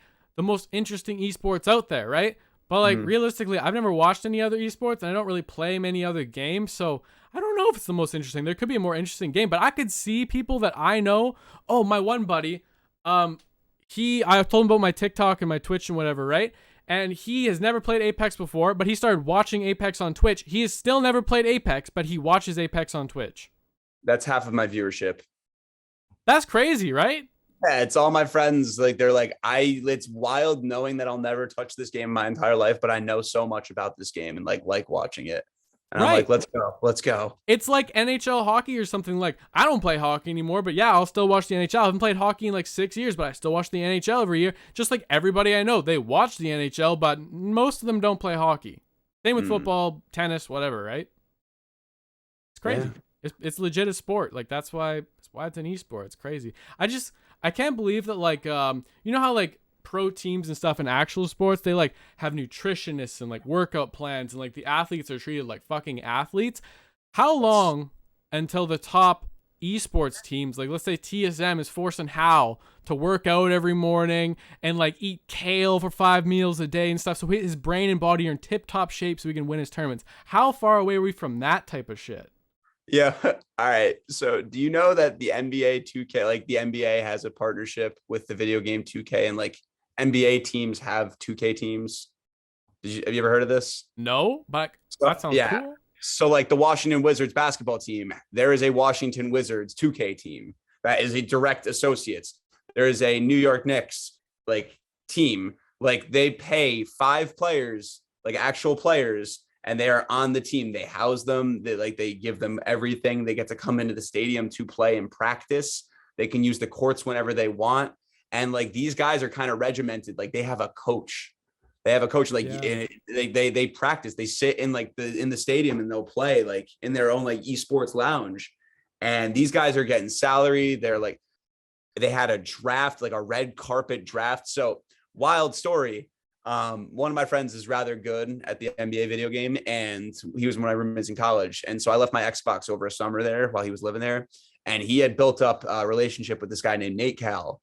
most interesting esports out there, right? But realistically, I've never watched any other esports and I don't really play many other games. So I don't know if it's the most interesting. There could be a more interesting game, but I could see people that I know. Oh, my one buddy, I told him about my TikTok and my Twitch and whatever, right? And he has never played Apex before, but he started watching Apex on Twitch. He has still never played Apex, but he watches Apex on Twitch. That's half of my viewership. That's crazy, right? Yeah, it's all my friends. It's wild knowing that I'll never touch this game my entire life, but I know so much about this game and like watching it. And right. I'm let's go. It's like NHL hockey or something. I don't play hockey anymore, but yeah, I'll still watch the NHL. I haven't played hockey in 6 years, but I still watch the NHL every year. Just like everybody I know, they watch the NHL, but most of them don't play hockey. Same with football, tennis, whatever, right? It's crazy. It's legit a sport. Like that's why it's an esport. It's crazy. I can't believe that like you know how like pro teams and stuff in actual sports, they like have nutritionists and like workout plans, and like the athletes are treated like fucking athletes. How long until the top esports teams, like let's say TSM, is forcing Hal to work out every morning and like eat kale for 5 meals a day and stuff, so his brain and body are in tip-top shape so he can win his tournaments? How far away are we from that type of shit? Yeah. All right. So do you know that the NBA 2K, like the NBA has a partnership with the video game 2K, and like NBA teams have 2K teams? Have you ever heard of this? No, but that sounds cool. So like the Washington Wizards basketball team, there is a Washington Wizards 2K team that is a direct associates. There is a New York Knicks like team, like they pay 5 players, like actual players, and they are on the team. They house them. They give them everything. They get to come into the stadium to play and practice. They can use the courts whenever they want. And like these guys are kind of regimented. Like they have a coach. They have a coach, like they practice, they sit in like in the stadium and they'll play like in their own like esports lounge. And these guys are getting salary. They're like, they had a draft, like a red carpet draft. So wild story. One of my friends is rather good at the NBA video game, and he was one of my roommates in college. And so I left my Xbox over a summer there while he was living there. And he had built up a relationship with this guy named Nate Cal.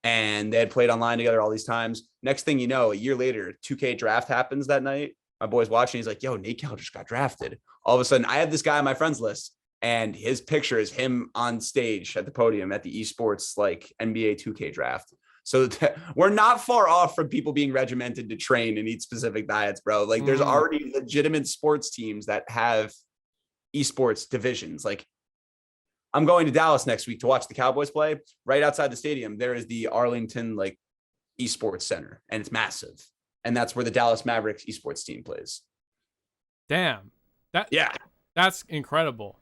And they had played online together all these times. Next thing you know, a year later, 2K draft happens that night. My boy's watching. He's like, yo, Nate Cal just got drafted. All of a sudden, I have this guy on my friends list, and his picture is him on stage at the podium at the esports like NBA 2K draft. So we're not far off from people being regimented to train and eat specific diets, bro. Like there's already legitimate sports teams that have esports divisions. Like I'm going to Dallas next week to watch the Cowboys play. Right outside the stadium, there is the Arlington like esports center, and it's massive. And that's where the Dallas Mavericks esports team plays. Damn. That's incredible.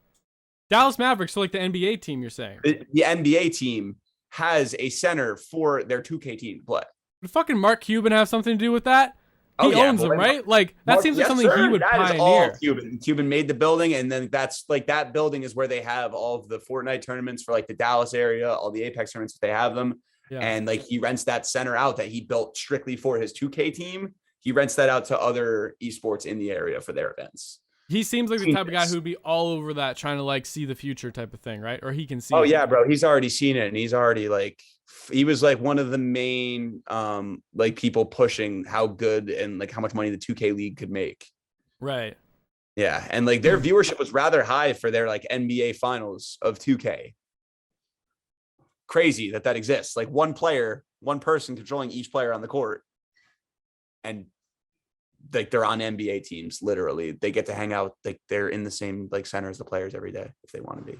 Dallas Mavericks, so like the NBA team, you're saying? The NBA team has a center for their 2K team to play. Would fucking Mark Cuban have something to do with that? He owns them, right? Like that seems like something he would pioneer. Is all Cuban. Cuban made the building, and then that's like that building is where they have all of the Fortnite tournaments for like the Dallas area, all the Apex tournaments if they have them. Yeah. And like he rents that center out that he built strictly for his 2K team. He rents that out to other esports in the area for their events. He seems like the type of guy who'd be all over that, trying to like see the future type of thing, right? Or he can see. Oh yeah, bro. He's already seen it, and he's already like, he was like one of the main like people pushing how good and like how much money the 2K league could make. Right. Yeah, and like their viewership was rather high for their like NBA finals of 2K. Crazy that exists. Like one person controlling each player on the court, and like they're on NBA teams. Literally, they get to hang out. Like they're in the same like center as the players every day if they want to be.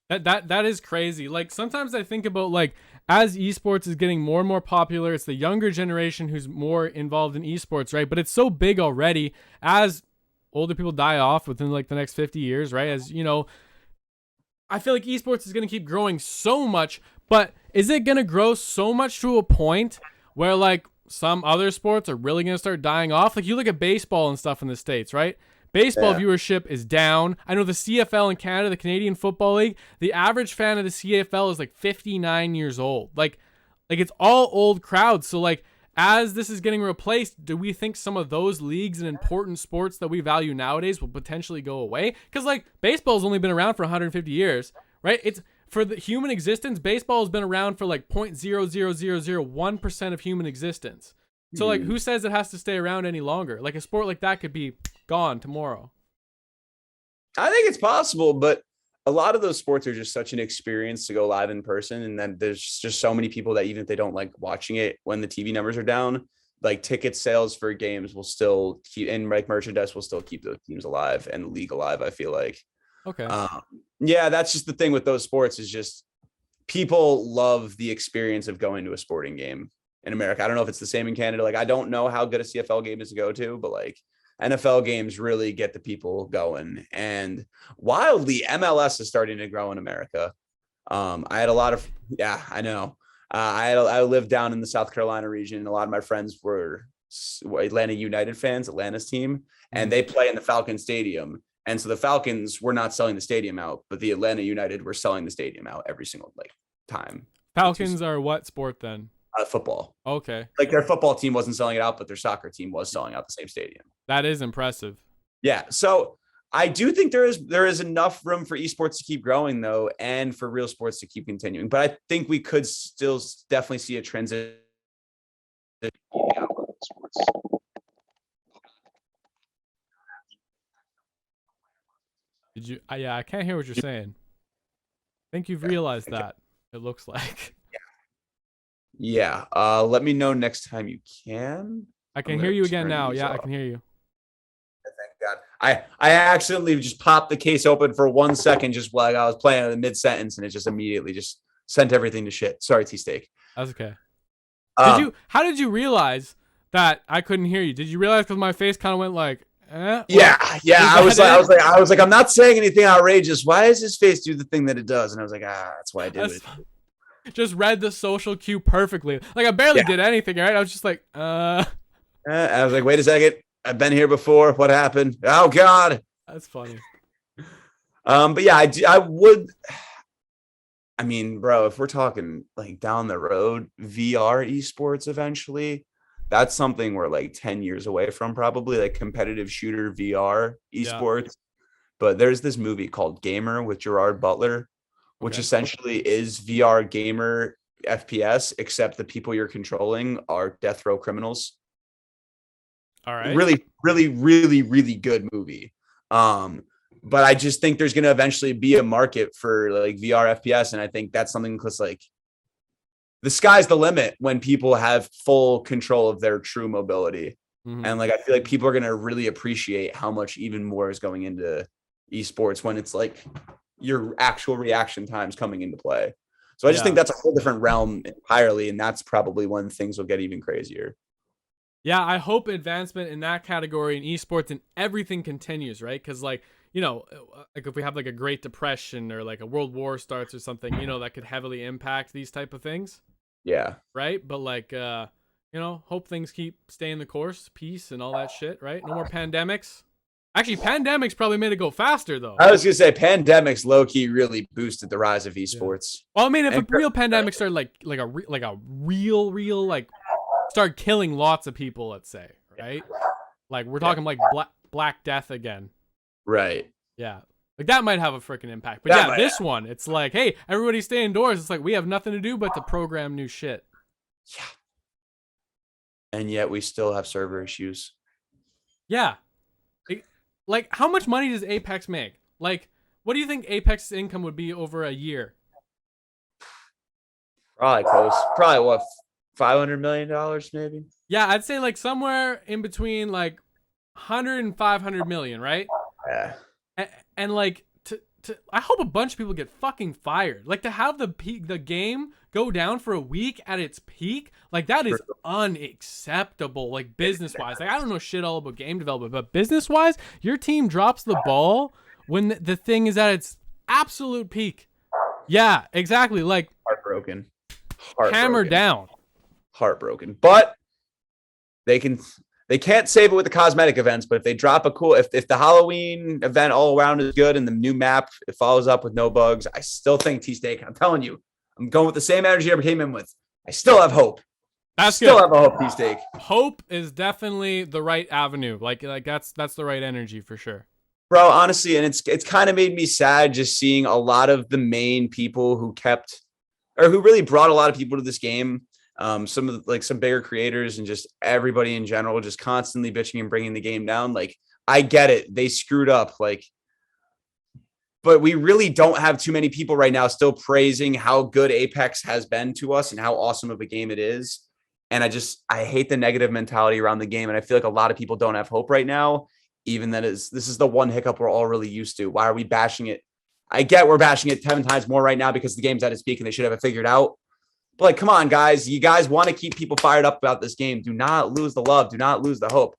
That is crazy. Like sometimes I think about like as esports is getting more and more popular, it's the younger generation who's more involved in esports, right? But it's so big already. As older people die off within like the next 50 years, right? As you know, I feel like esports is going to keep growing so much, but is it going to grow so much to a point where like some other sports are really going to start dying off? Like you look at baseball and stuff in the States, right? Baseball viewership is down. I know the CFL in Canada, the Canadian Football League, the average fan of the CFL is like 59 years old. Like it's all old crowds. So like as this is getting replaced, do we think some of those leagues and important sports that we value nowadays will potentially go away? Because like baseball's only been around for 150 years, right? It's for the human existence, baseball has been around for like 0.00001% of human existence. So like who says it has to stay around any longer? Like a sport like that could be gone tomorrow. I think it's possible, but a lot of those sports are just such an experience to go live in person. And then there's just so many people that even if they don't like watching it when the TV numbers are down, like ticket sales for games will still keep, and like merchandise will still keep those teams alive and the league alive, I feel like. Okay. Yeah, that's just the thing with those sports is just people love the experience of going to a sporting game in America. I don't know if it's the same in Canada. Like, I don't know how good a CFL game is to go to, but like NFL games really get the people going. And wildly, MLS is starting to grow in America. I had a lot of, I know. I lived down in the South Carolina region, and a lot of my friends were Atlanta United fans, Atlanta's team, and they play in the Falcon Stadium. And so the Falcons were not selling the stadium out, but the Atlanta United were selling the stadium out every single time. Falcons are what sport then? Football. Okay. Like their football team wasn't selling it out, but their soccer team was selling out the same stadium. That is impressive. Yeah. So I do think there is enough room for esports to keep growing though, and for real sports to keep continuing. But I think we could still definitely see a transition. Did you? Yeah, I can't hear what you're saying. I think you've realized that. It looks like. Yeah. Let me know next time you can. I can hear you again now. Yeah, I can hear you. Thank God. I accidentally just popped the case open for 1 second just while I was playing in the mid sentence, and it just immediately just sent everything to shit. Sorry, T-Steak. That's okay. How did you realize that I couldn't hear you? Did you realize because my face kind of went like, Yeah. I was like, I'm not saying anything outrageous. Why does his face do the thing that it does? And I was like, that's why I did it. Just read the social cue perfectly. Like I barely did anything, right? I was just like, I was like, wait a second. I've been here before. What happened? Oh God. That's funny. But yeah, I would. I mean, bro, if we're talking like down the road, VR esports eventually, that's something we're like 10 years away from, probably, like competitive shooter VR esports. Yeah. But there's this movie called Gamer with Gerard Butler, which essentially is VR gamer FPS, except the people you're controlling are death row criminals. All right. Really, really, really, really good movie. But I just think there's going to eventually be a market for like VR FPS. And I think that's something because like the sky's the limit when people have full control of their true mobility. Mm-hmm. And like, I feel like people are going to really appreciate how much even more is going into esports when it's like your actual reaction times coming into play. So I just think that's a whole different realm entirely. And that's probably when things will get even crazier. Yeah, I hope advancement in that category in esports and everything continues, right? Because like, you know, like if we have like a Great Depression or like a World War starts or something, you know, that could heavily impact these type of things. Yeah. Right. But like, you know, hope things keep staying the course, peace and all that shit, right? No more pandemics. Actually, pandemics probably made it go faster, though. I was going to say pandemics low-key really boosted the rise of esports. Yeah. Well, I mean, if a real pandemic started like a real like start killing lots of people, let's say, right? Like we're talking like Black Death again. Right. Yeah. Like that might have a freaking impact. But this one, it's like, hey, everybody stay indoors. It's like we have nothing to do but to program new shit. Yeah. And yet we still have server issues. Yeah. Like, how much money does Apex make? Like, what do you think Apex's income would be over a year? Probably close. Probably what, $500 million maybe? Yeah, I'd say like somewhere in between like 100 and 500 million, right? Yeah. And like, I hope a bunch of people get fucking fired. Like to have the game go down for a week at its peak, like that is unacceptable. Like business wise, like I don't know shit all about game development, but business wise, your team drops the ball when the thing is at its absolute peak. Yeah, exactly. Like heartbroken. Hammer down. Heartbroken. But they can't save it with the cosmetic events, but if they drop if the Halloween event all around is good and the new map, it follows up with no bugs, I still think T-Steak, I'm telling you, I'm going with the same energy I came in with. I still have hope. Still have a hope, T-Steak. Hope is definitely the right avenue. Like that's the right energy for sure. Bro, honestly, and it's kind of made me sad just seeing a lot of the main people who really brought a lot of people to this game. Some bigger creators and just everybody in general just constantly bitching and bringing the game down. Like, I get it. They screwed up. Like, but we really don't have too many people right now still praising how good Apex has been to us and how awesome of a game it is. And I hate the negative mentality around the game. And I feel like a lot of people don't have hope right now, even this is the one hiccup we're all really used to. Why are we bashing it? I get we're bashing it 10 times more right now because the game's at its peak and they should have it figured out. But like, come on, guys. You guys want to keep people fired up about this game. Do not lose the love. Do not lose the hope.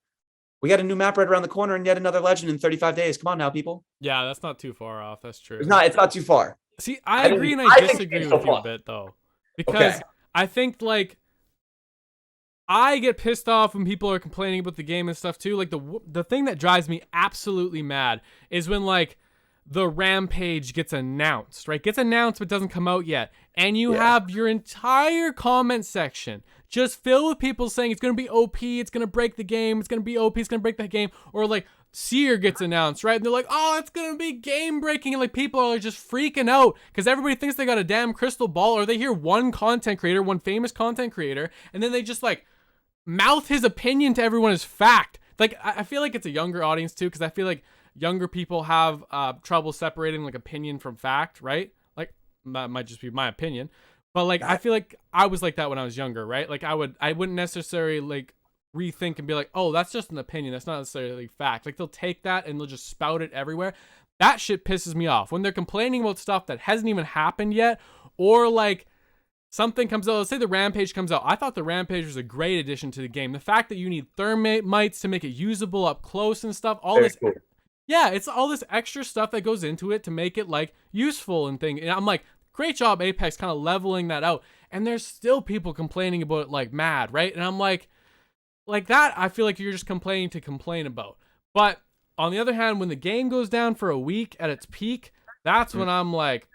We got a new map right around the corner and yet another legend in 35 days. Come on now, people. Yeah, that's not too far off. That's true. It's not too far. See, I agree and I disagree with you a bit, though. Because I think, like, I get pissed off when people are complaining about the game and stuff too. Like the thing that drives me absolutely mad is when like the Rampage gets announced, right? Gets announced but doesn't come out yet. And you have your entire comment section just filled with people saying it's going to be OP, it's going to break the game, it's going to be OP, it's going to break the game. Or like Seer gets announced, right? And they're like, oh, it's going to be game breaking. And like people are just freaking out because everybody thinks they got a damn crystal ball, or they hear one content creator, one famous content creator, and then they just like mouth his opinion to everyone as fact. Like I feel like it's a younger audience too, because I feel like younger people have trouble separating like opinion from fact, right? Like that might just be my opinion, but like I feel like I was like that when I was younger, right? Like I wouldn't necessarily like rethink and be like, oh, that's just an opinion, that's not necessarily fact. Like they'll take that and they'll just spout it everywhere. That shit pisses me off when they're complaining about stuff that hasn't even happened yet, or like something comes out. Let's say the Rampage comes out. I thought the Rampage was a great addition to the game. The fact that you need thermites to make it usable up close and stuff, all this cool. Yeah, it's all this extra stuff that goes into it to make it like useful and thing. And I'm like, great job Apex kind of leveling that out. And there's still people complaining about it like mad, right? And I'm like that, I feel like you're just complaining to complain about. But on the other hand, when the game goes down for a week at its peak, that's when I'm like,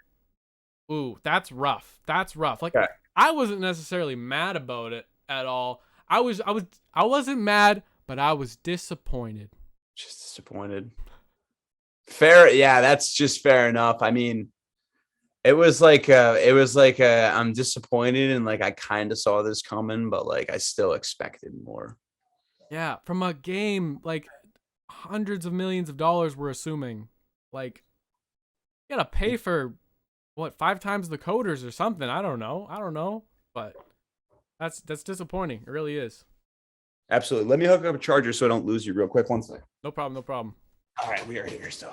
ooh, that's rough. That's rough. Like I wasn't necessarily mad about it at all. I wasn't mad, but I was disappointed. Just disappointed. Fair, yeah, that's just fair enough. I mean, it was like I'm disappointed, and like I kind of saw this coming, but like I still expected more. Yeah, from a game like hundreds of millions of dollars, we're assuming. Like you gotta pay for what, 5 times the coders or something. I don't know, but that's disappointing. It really is. Absolutely. Let me hook up a charger so I don't lose you real quick. One second. No problem. All right, we are here still.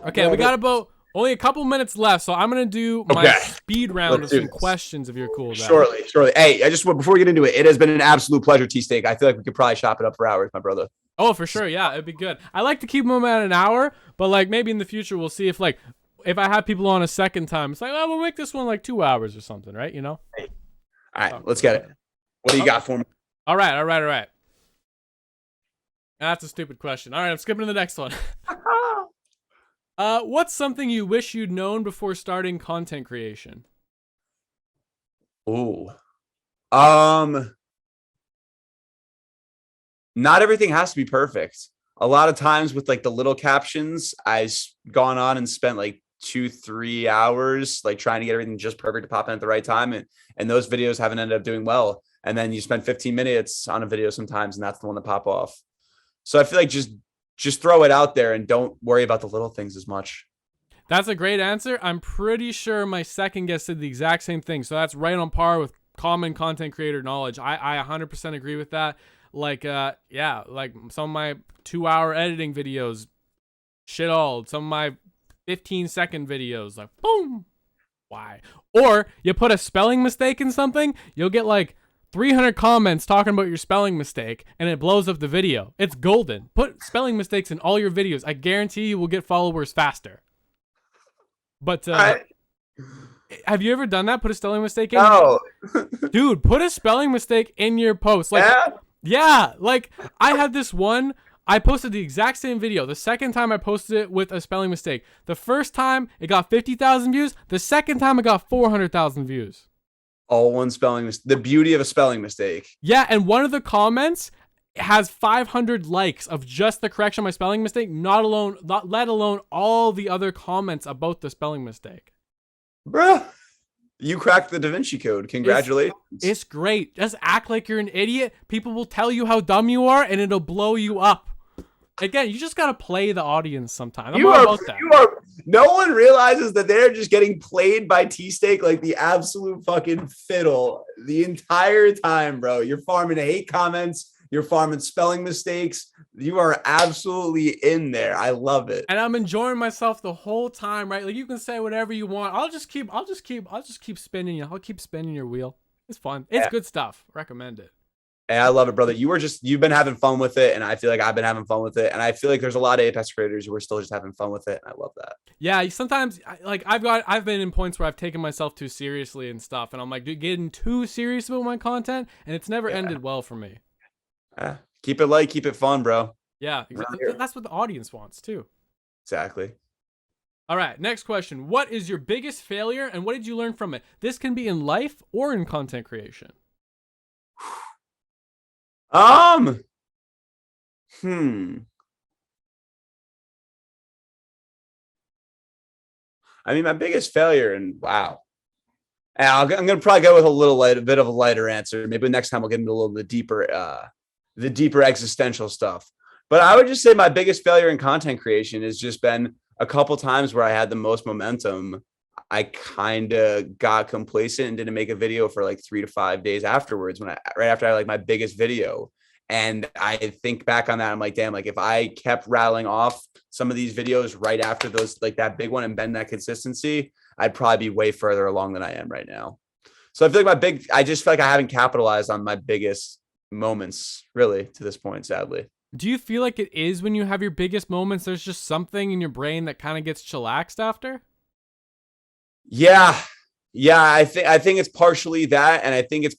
Okay, we got about only a couple minutes left, so I'm gonna do my speed round of some questions if you're cool with that. Surely. Hey, I just before we get into it, it has been an absolute pleasure, T-Steak. I feel like we could probably shop it up for hours, my brother. Oh, for sure. Yeah, it'd be good. I like to keep them at an hour, but like maybe in the future we'll see if I have people on a second time, it's like, oh, we'll make this one like 2 hours or something, right? You know? Hey. All right, let's get it. What do you got for me? All right. That's a stupid question. All right, I'm skipping to the next one. What's something you wish you'd known before starting content creation? Ooh. Not everything has to be perfect. A lot of times with like the little captions, I've gone on and spent like 2-3 hours like trying to get everything just perfect to pop in at the right time, and those videos haven't ended up doing well. And then you spend 15 minutes on a video sometimes, and that's the one that pop off. So I feel like just throw it out there and don't worry about the little things as much. That's a great answer. I'm pretty sure my second guest did the exact same thing. So that's right on par with common content creator knowledge. I 100% agree with that. Like, like some of my 2-hour editing videos, shit all. Some of my 15-second videos, like, boom. Why? Or you put a spelling mistake in something, you'll get like 300 comments talking about your spelling mistake, and it blows up the video. It's golden. Put spelling mistakes in all your videos. I guarantee you will get followers faster. But have you ever done that? Put a spelling mistake in? No. Dude, put a spelling mistake in your post. Like, yeah, like I had this one. I posted the exact same video. The second time I posted it with a spelling mistake. The first time it got 50,000 views. The second time it got 400,000 views. All one spelling mistake. The beauty of a spelling mistake. Yeah, and one of the comments has 500 likes of just the correction of my spelling mistake, let alone all the other comments about the spelling mistake. Bruh, you cracked the Da Vinci Code. Congratulations. It's great. Just act like you're an idiot. People will tell you how dumb you are, and it'll blow you up. Again, you just gotta play the audience sometime. I'm all about that. No one realizes that they're just getting played by T-Steak like the absolute fucking fiddle the entire time, bro. You're farming hate comments. You're farming spelling mistakes. You are absolutely in there. I love it. And I'm enjoying myself the whole time, right? Like you can say whatever you want. I'll just keep spinning you. I'll keep spinning your wheel. It's fun. It's good stuff. Recommend it. Hey, I love it, brother. You've been having fun with it, and I feel like I've been having fun with it, and I feel like there's a lot of Apex creators who are still just having fun with it, and I love that. Yeah, sometimes like I've been in points where I've taken myself too seriously and stuff, and I'm like getting too serious about my content, and it's never ended well for me. Keep it light, keep it fun, bro. Yeah, that's what the audience wants too. Exactly. All right, next question. What is your biggest failure, and what did you learn from it? This can be in life or in content creation. I mean, my biggest failure, and wow. And I'm gonna probably go with a bit of a lighter answer. Maybe next time we'll get into a little bit deeper, the deeper existential stuff. But I would just say my biggest failure in content creation has just been a couple times where I had the most momentum. I kind of got complacent and didn't make a video for like 3 to 5 days afterwards right after I like my biggest video. And I think back on that, I'm like, damn, like if I kept rattling off some of these videos right after those, like that big one and bend that consistency, I'd probably be way further along than I am right now. So I feel like I just feel like I haven't capitalized on my biggest moments really to this point, sadly. Do you feel like it is when you have your biggest moments, there's just something in your brain that kind of gets chillaxed after? Yeah. I think it's partially that. And I think it's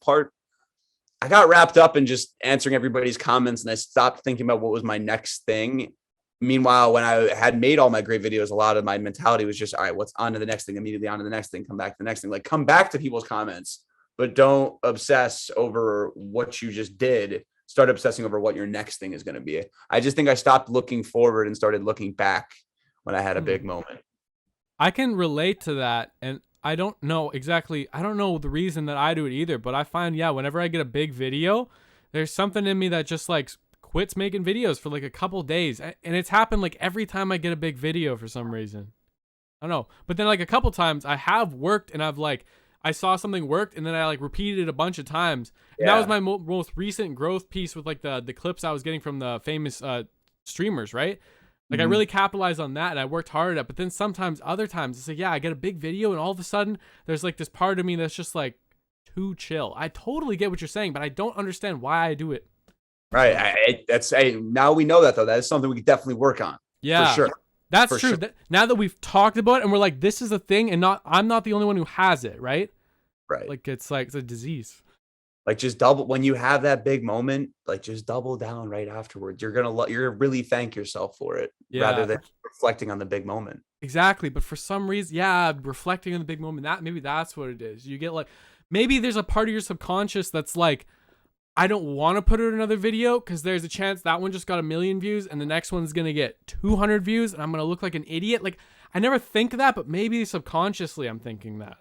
I got wrapped up in just answering everybody's comments and I stopped thinking about what was my next thing. Meanwhile, when I had made all my great videos, a lot of my mentality was just, all right, what's on to the next thing, immediately on to the next thing, come back to the next thing, like come back to people's comments, but don't obsess over what you just did. Start obsessing over what your next thing is going to be. I just think I stopped looking forward and started looking back when I had a big moment. I can relate to that. And I don't know the reason that I do it either, but I find, whenever I get a big video, there's something in me that just like quits making videos for like a couple days. And it's happened like every time I get a big video for some reason. I don't know. But then like a couple times I have worked and I saw something worked and then I like repeated it a bunch of times. And that was my most recent growth piece with like the clips I was getting from the famous streamers, right? Like I really capitalized on that and I worked hard at it. But then other times it's like, I get a big video and all of a sudden there's like this part of me that's just like too chill. I totally get what you're saying, but I don't understand why I do it. Right. Now we know that though. That is something we could definitely work on. Yeah. For sure. That's true. Sure. Now that we've talked about it and we're like, this is a thing and I'm not the only one who has it, right? Right. Like it's a disease. Like just double when you have that big moment, like just double down right afterwards. You're gonna really thank yourself for it rather than reflecting on the big moment. Exactly, but for some reason, reflecting on the big moment, maybe that's what it is. You get like maybe there's a part of your subconscious that's like, I don't want to put out another video because there's a chance that one just got 1 million views and the next one's gonna get 200 views and I'm gonna look like an idiot. Like I never think that, but maybe subconsciously I'm thinking that.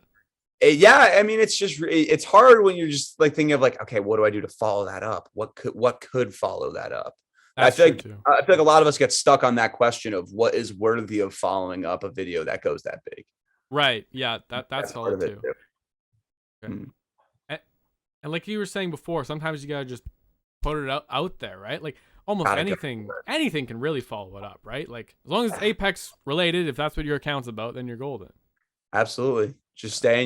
Yeah, I mean, it's hard when you're just like thinking of like, okay, what do I do to follow that up? What could follow that up? I feel like a lot of us get stuck on that question of what is worthy of following up a video that goes that big. Right. Yeah. That's all too. Okay. And like you were saying before, sometimes you gotta just put it out there, right? Like almost anything can really follow it up, right? Like as long as it's Apex related, if that's what your account's about, then you're golden. Absolutely. Just stay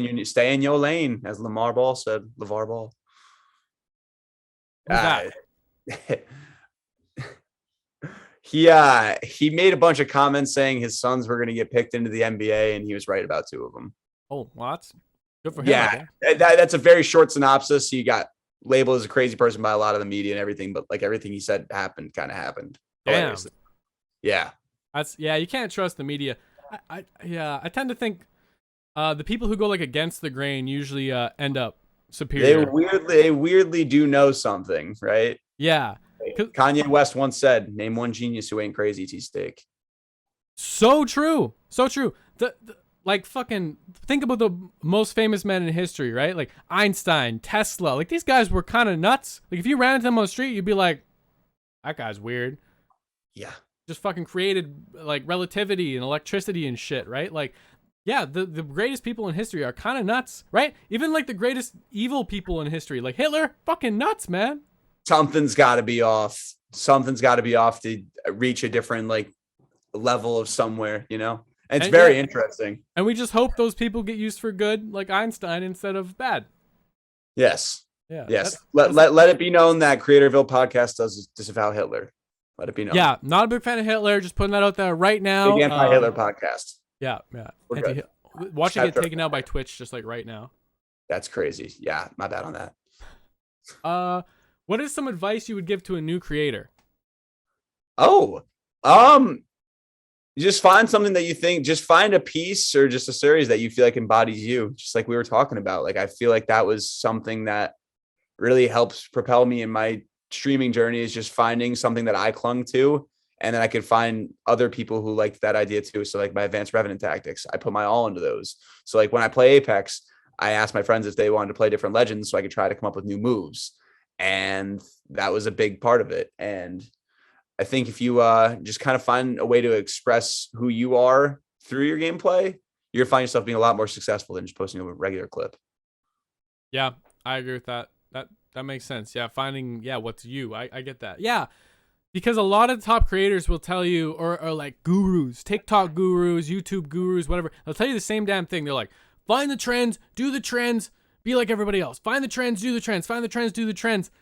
in your lane, as LeVar Ball said. LeVar Ball. He made a bunch of comments saying his sons were going to get picked into the NBA, and he was right about 2 of them. Oh, well, that's good for him. Yeah, that's a very short synopsis. He got labeled as a crazy person by a lot of the media and everything, but like everything he said kind of happened. Damn. Yeah. You can't trust the media. I tend to think the people who go like against the grain usually end up superior. They weirdly do know something, right? Yeah. Kanye West once said, "Name one genius who ain't crazy, T-Steak." So true. The like fucking think about the most famous men in history, right? Like Einstein, Tesla. Like these guys were kind of nuts. Like if you ran into them on the street, you'd be like, that guy's weird. Yeah. Just fucking created like relativity and electricity and shit, right? Like, yeah, the greatest people in history are kind of nuts, right? Even like the greatest evil people in history, like Hitler, fucking nuts, man. Something's got to be off. Something's got to be off to reach a different like level of somewhere, you know? And it's very interesting. And we just hope those people get used for good, like Einstein, instead of bad. Yes. Yeah. Yes. Let it be known that Creatorville Podcast does disavow Hitler. Let it be known. Yeah, not a big fan of Hitler. Just putting that out there right now. Big anti-Hitler podcast. Yeah. We're good. Watching it taken out by Twitch just like right now. That's crazy. Yeah, my bad on that. What is some advice you would give to a new creator? You just find something that you think, just find a piece or just a series that you feel like embodies you, just like we were talking about. Like, I feel like that was something that really helps propel me in my streaming journey, is just finding something that I clung to, and then I could find other people who liked that idea too. So like my advanced revenant tactics, I put my all into those. So like when I play Apex, I asked my friends if they wanted to play different legends so I could try to come up with new moves. And that was a big part of it. And I think if you just kind of find a way to express who you are through your gameplay, you'll find yourself being a lot more successful than just posting a regular clip. Yeah, I agree with that. That makes sense. Yeah, finding what's you. I get that. Yeah, because a lot of top creators will tell you, or like gurus, TikTok gurus, YouTube gurus, whatever. They'll tell you the same damn thing. They're like, find the trends, do the trends, be like everybody else. Find the trends, do the trends. Find the trends, do the trends.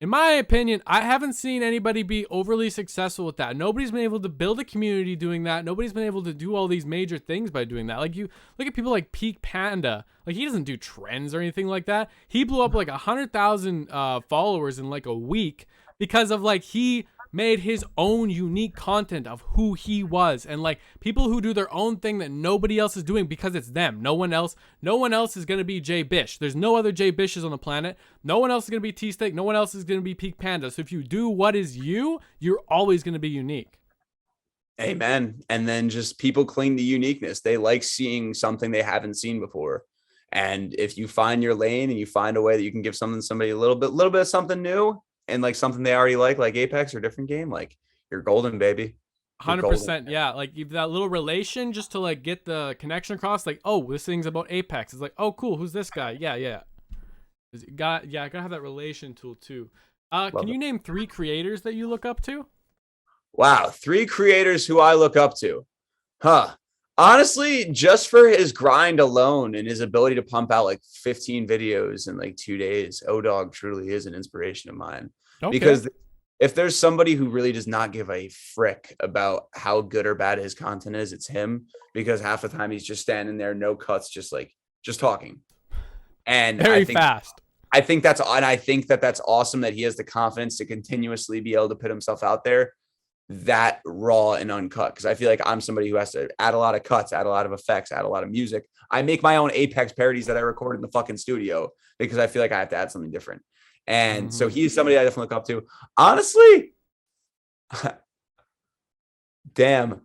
In my opinion, I haven't seen anybody be overly successful with that. Nobody's been able to build a community doing that. Nobody's been able to do all these major things by doing that. Like, you look at people like Peak Panda. Like, he doesn't do trends or anything like that. He blew up like 100,000 followers in like a week because of like he made his own unique content of who he was, and like people who do their own thing that nobody else is doing because it's them. No one else is going to be Jbish. There's no other Jbishes on the planet. No one else is going to be T-Steak. No one else is going to be Peak Panda. So if you do what is you, you're always going to be unique. Amen. And then just people cling to uniqueness. They like seeing something they haven't seen before. And if you find your lane and you find a way that you can give somebody a little bit of something new, and like something they already like Apex or a different game, like, you're golden, baby. 100%. Yeah. Like, that little relation just to like get the connection across. Like, oh, this thing's about Apex. It's like, oh, cool. Who's this guy? Yeah. I gotta have that relation tool too. Can you name 3 creators that you look up to? Wow. 3 creators who I look up to. Honestly, just for his grind alone and his ability to pump out like 15 videos in like 2 days, O-Dog truly is an inspiration of mine. Okay. Because if there's somebody who really does not give a frick about how good or bad his content is, it's him. Because half the time he's just standing there, no cuts, just talking. And very fast. I think that's awesome that he has the confidence to continuously be able to put himself out there that raw and uncut, because I feel like I'm somebody who has to add a lot of cuts, add a lot of effects, add a lot of music. I make my own Apex parodies that I record in the fucking studio because I feel like I have to add something different. And so he's somebody I definitely look up to. Honestly, damn,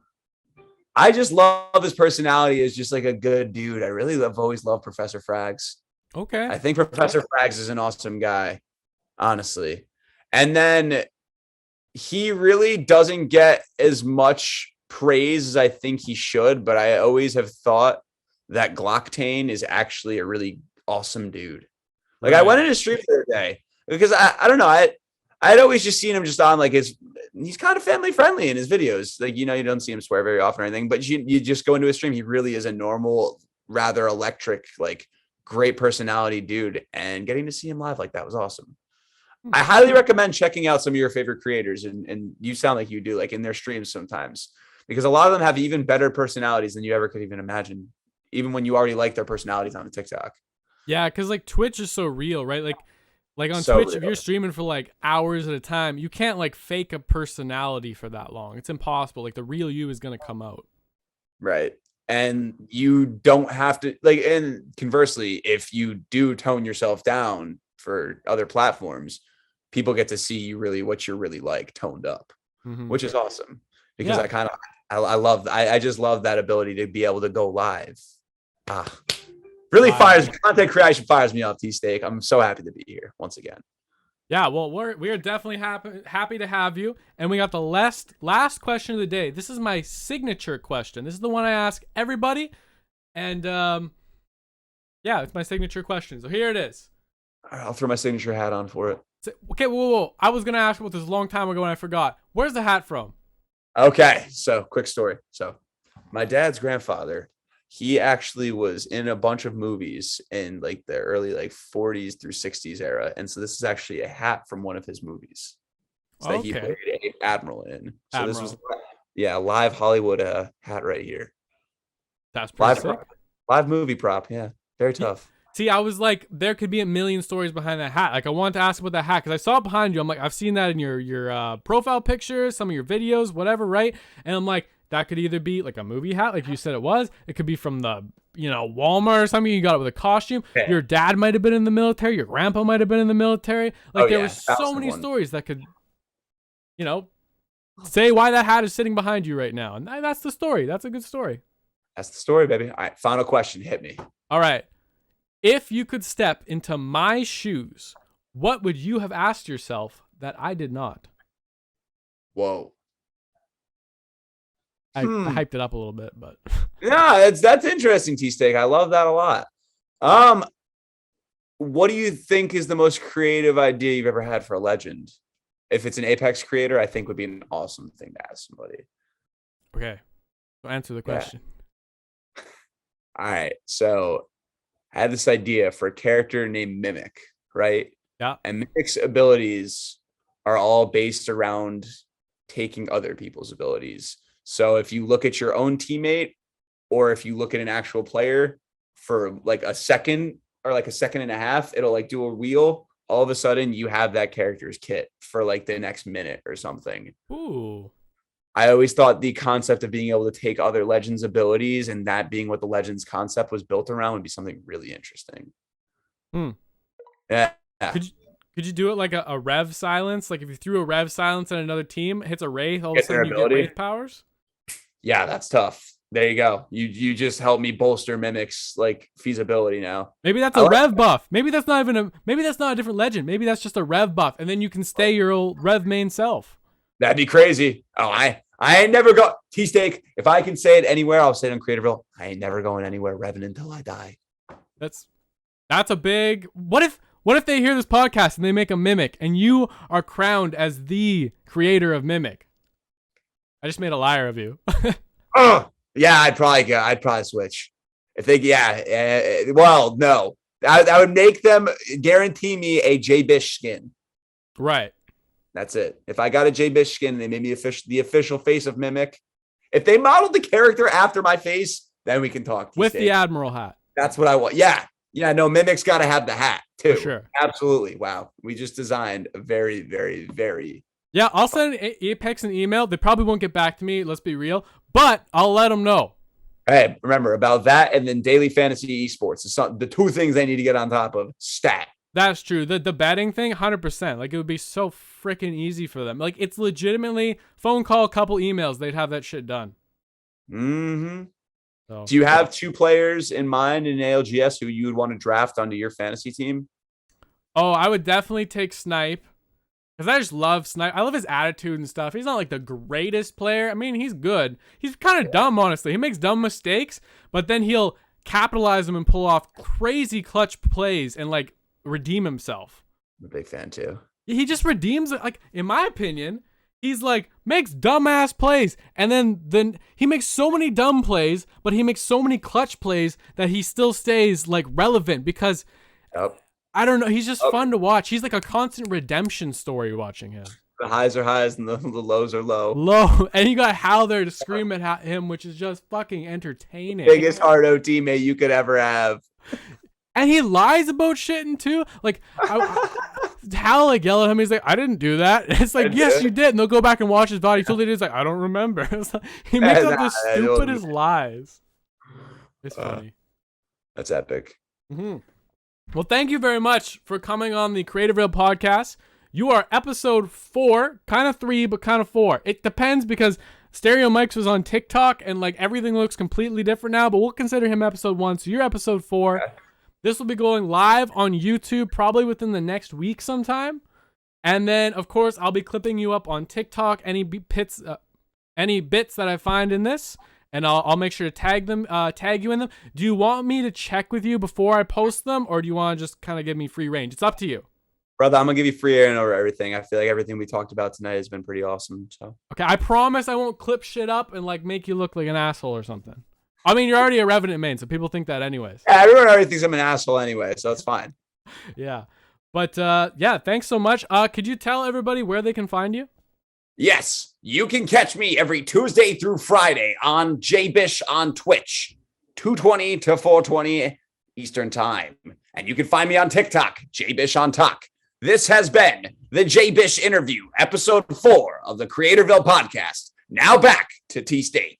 I just love his personality as just like a good dude. I really always loved Professor Frags. Okay. I think Professor Frags is an awesome guy, honestly. And then he really doesn't get as much praise as I think he should, but I always have thought that Glocktain is actually a really awesome dude. Like, right. I went in his stream the other day because I don't know. I'd always just seen him just on like he's kind of family friendly in his videos. Like, you don't see him swear very often or anything, but you just go into his stream. He really is a normal, rather electric, like great personality dude. And getting to see him live like that was awesome. I highly recommend checking out some of your favorite creators, and you sound like you do, like in their streams sometimes, because a lot of them have even better personalities than you ever could even imagine, even when you already like their personalities on the TikTok. Yeah, because like Twitch is so real, right? Like on so Twitch, real. If you're streaming for like hours at a time, you can't like fake a personality for that long. It's impossible. Like, the real you is going to come out. Right. And you don't have to, like, and conversely, if you do tone yourself down for other platforms, people get to see you really what you're really like toned up, which is awesome, because I just love that ability to be able to go live. Really fires content creation, fires me up, T-Steak. I'm so happy to be here once again. Yeah, well, we are definitely happy to have you. And we got the last question of the day. This is my signature question. This is the one I ask everybody, and it's my signature question. So here it is. All right, I'll throw my signature hat on for it. Okay, whoa. I was gonna ask about this a long time ago and I forgot. Where's the hat from? Okay, so quick story. So my dad's grandfather he actually was in a bunch of movies in like the early like 40s through 60s era. And so this is actually a hat from one of his movies that he played an admiral in. So this was, a live Hollywood hat right here. That's pretty sick. Live movie prop. Yeah. Very tough. See, I was like, there could be a million stories behind that hat. Like, I wanted to ask about that hat because I saw it behind you. I'm like, I've seen that in your profile pictures, some of your videos, whatever, right? And I'm like, that could either be like a movie hat, like you said it was. It could be from the, Walmart or something. You got it with a costume. Yeah. Your dad might have been in the military. Your grandpa might have been in the military. Like, there were so many stories that could, say why that hat is sitting behind you right now. And that's the story. That's a good story. That's the story, baby. All right, final question. Hit me. All right. If you could step into my shoes, what would you have asked yourself that I did not? Whoa. I hyped it up a little bit, but yeah, that's interesting, T-Steak. I love that a lot. What do you think is the most creative idea you've ever had for a legend? If it's an Apex creator, I think would be an awesome thing to ask somebody. Okay. So answer the question. Yeah. All right. So I had this idea for a character named Mimic, right? Yeah. And Mimic's abilities are all based around taking other people's abilities. So if you look at your own teammate, or if you look at an actual player for like a second or like a second and a half, it'll like do a wheel. All of a sudden you have that character's kit for like the next minute or something. Ooh. I always thought the concept of being able to take other legends' abilities and that being what the legends concept was built around would be something really interesting. Yeah. Could you do it like a Rev Silence? Like if you threw a Rev Silence at another team, hits a Wraith, all of a sudden you get Wraith powers? Yeah, that's tough. There you go. You just helped me bolster Mimic's like feasibility now. Maybe that's a Rev buff. Maybe that's not a different legend. Maybe that's just a Rev buff, and then you can stay your old Rev main self. That'd be crazy. Oh, I ain't never go T-Steak. If I can say it anywhere, I'll say it on Creatorville. I ain't never going anywhere revving until I die. That's a big. What if they hear this podcast and they make a Mimic and you are crowned as the creator of Mimic? I just made a liar of you. Yeah, I'd probably switch. If they, well, no. I would make them guarantee me a Jbish skin. Right. That's it. If I got a Jbish skin and they made me the official face of Mimic, if they modeled the character after my face, then we can talk. With the Admiral hat. That's what I want. Yeah. No, Mimic's got to have the hat too. For sure. Absolutely. Wow. We just designed a very, very, very. Yeah, I'll send Apex an email. They probably won't get back to me. Let's be real. But I'll let them know. Hey, remember about that and then daily fantasy esports. It's the two things they need to get on top of. Stat. That's true. The betting thing, 100%. Like, it would be so freaking easy for them. Like, it's legitimately phone call, couple emails. They'd have that shit done. Mm-hmm. So, do you have two players in mind in ALGS who you would want to draft onto your fantasy team? Oh, I would definitely take Snipe. Because I just love Snipe. I love his attitude and stuff. He's not like the greatest player. I mean, he's good. He's kind of dumb, honestly. He makes dumb mistakes, but then he'll capitalize them and pull off crazy clutch plays and like redeem himself. I'm a big fan too. He just redeems it. Like, in my opinion, he's like makes dumbass plays, and then he makes so many dumb plays, but he makes so many clutch plays that he still stays like relevant because. Yep. I don't know. He's just fun to watch. He's like a constant redemption story watching him. The highs are highs and the lows are low. Low. And you got Hal there to scream at him, which is just fucking entertaining. Biggest hardo teammate you could ever have. And he lies about shitting too. Like, Hal like yell at him. He's like, I didn't do that. It's like, yes, you did. And they'll go back and watch his body. Till he's like, I don't remember. It's like, he makes up the stupidest lies. It's funny. That's epic. Mm-hmm. Well, thank you very much for coming on the Creatorville Podcast. You are episode 4, kind of 3, but kind of 4. It depends because Stereo Mike's was on TikTok and like everything looks completely different now, but we'll consider him episode 1. So you're episode 4. Okay. This will be going live on YouTube probably within the next week sometime. And then, of course, I'll be clipping you up on TikTok, any bits that I find in this. And I'll make sure to tag you in them. Do you want me to check with you before I post them, or do you want to just kind of give me free range? It's up to you. Brother, I'm going to give you free air over everything. I feel like everything we talked about tonight has been pretty awesome. So okay, I promise I won't clip shit up and like make you look like an asshole or something. I mean, you're already a Revenant main, so people think that anyways. Yeah, everyone already thinks I'm an asshole anyway, so it's fine. Yeah. But yeah, thanks so much. Could you tell everybody where they can find you? Yes, you can catch me every Tuesday through Friday on Jbish on Twitch, 2:20 to 4:20 Eastern Time. And you can find me on TikTok, Jbish on Talk. This has been the Jbish interview, episode 4 of the Creatorville Podcast. Now back to T-Steak.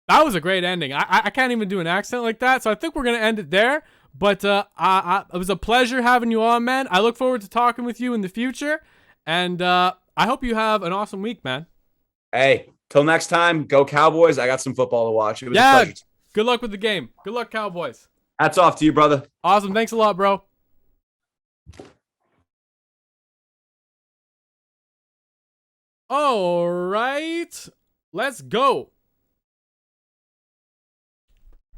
That was a great ending. I can't even do an accent like that, so I think we're going to end it there. But it was a pleasure having you on, man. I look forward to talking with you in the future. And I hope you have an awesome week, man. Hey, till next time, go Cowboys. I got some football to watch. It was a pleasure. Good luck with the game. Good luck, Cowboys. Hats off to you, brother. Awesome. Thanks a lot, bro. All right. Let's go.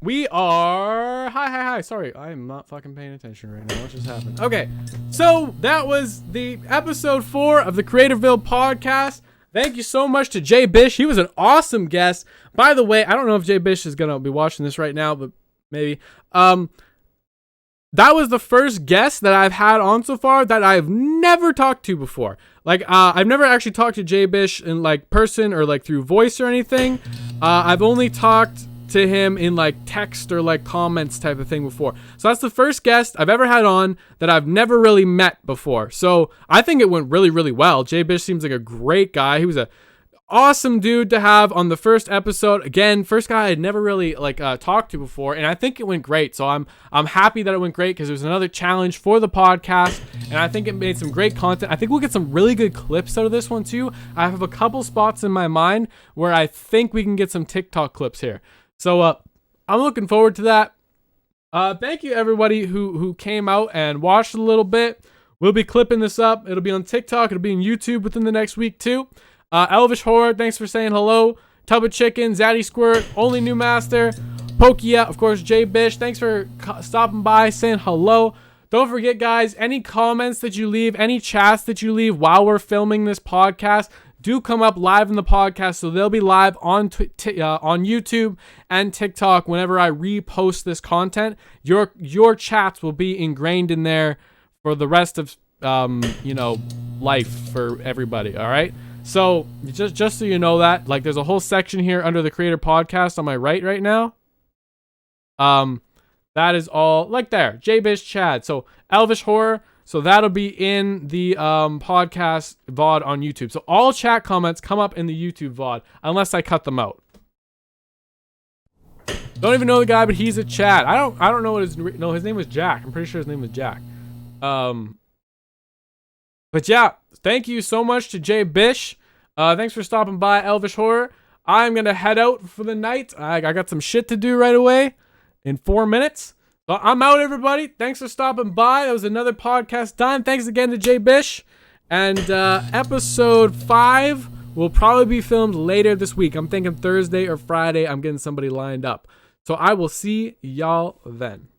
We are... Hi. Sorry, I am not fucking paying attention right now. What just happened? Okay, so that was the episode 4 of the Creatorville Podcast. Thank you so much to Jbish. He was an awesome guest. By the way, I don't know if Jbish is going to be watching this right now, but maybe. That was the first guest that I've had on so far that I've never talked to before. Like, I've never actually talked to Jbish in, like, person or, like, through voice or anything. I've only talked to him in like text or like comments type of thing before. So that's the first guest I've ever had on that I've never really met before. So I think it went really, really well. Jbish seems like a great guy. He was a awesome dude to have on the first episode. Again, first guy I'd never really like talked to before, and I think it went great. So I'm happy that it went great because it was another challenge for the podcast, and I think it made some great content. I think we'll get some really good clips out of this one too. I have a couple spots in my mind where I think we can get some TikTok clips here. So I'm looking forward to that. Thank you everybody who came out and watched a little bit. We'll be clipping this up. It'll be on TikTok. It'll be on YouTube within the next week too. Elvish Horror, thanks for saying hello. Tub of Chicken, Zaddy Squirt, Only New Master, Pokia, of course, Jbish. Thanks for stopping by, saying hello. Don't forget, guys, any comments that you leave, any chats that you leave while we're filming this podcast, do come up live in the podcast, so they'll be live on YouTube and TikTok whenever I repost this content. Your chats will be ingrained in there for the rest of life for everybody. All right. So just so you know that, like, there's a whole section here under the Creator Podcast on my right now. That is all like there. Jbish Chad. So Elvish Horror. So that'll be in the podcast VOD on YouTube. So all chat comments come up in the YouTube VOD unless I cut them out. Don't even know the guy, but he's a chat. I don't know what his name was Jack. I'm pretty sure his name was Jack. But yeah, thank you so much to Jbish. Thanks for stopping by, Elvish Horror. I'm gonna head out for the night. I got some shit to do right away in 4 minutes. So I'm out, everybody. Thanks for stopping by. That was another podcast done. Thanks again to Jbish. And episode 5 will probably be filmed later this week. I'm thinking Thursday or Friday. I'm getting somebody lined up. So I will see y'all then.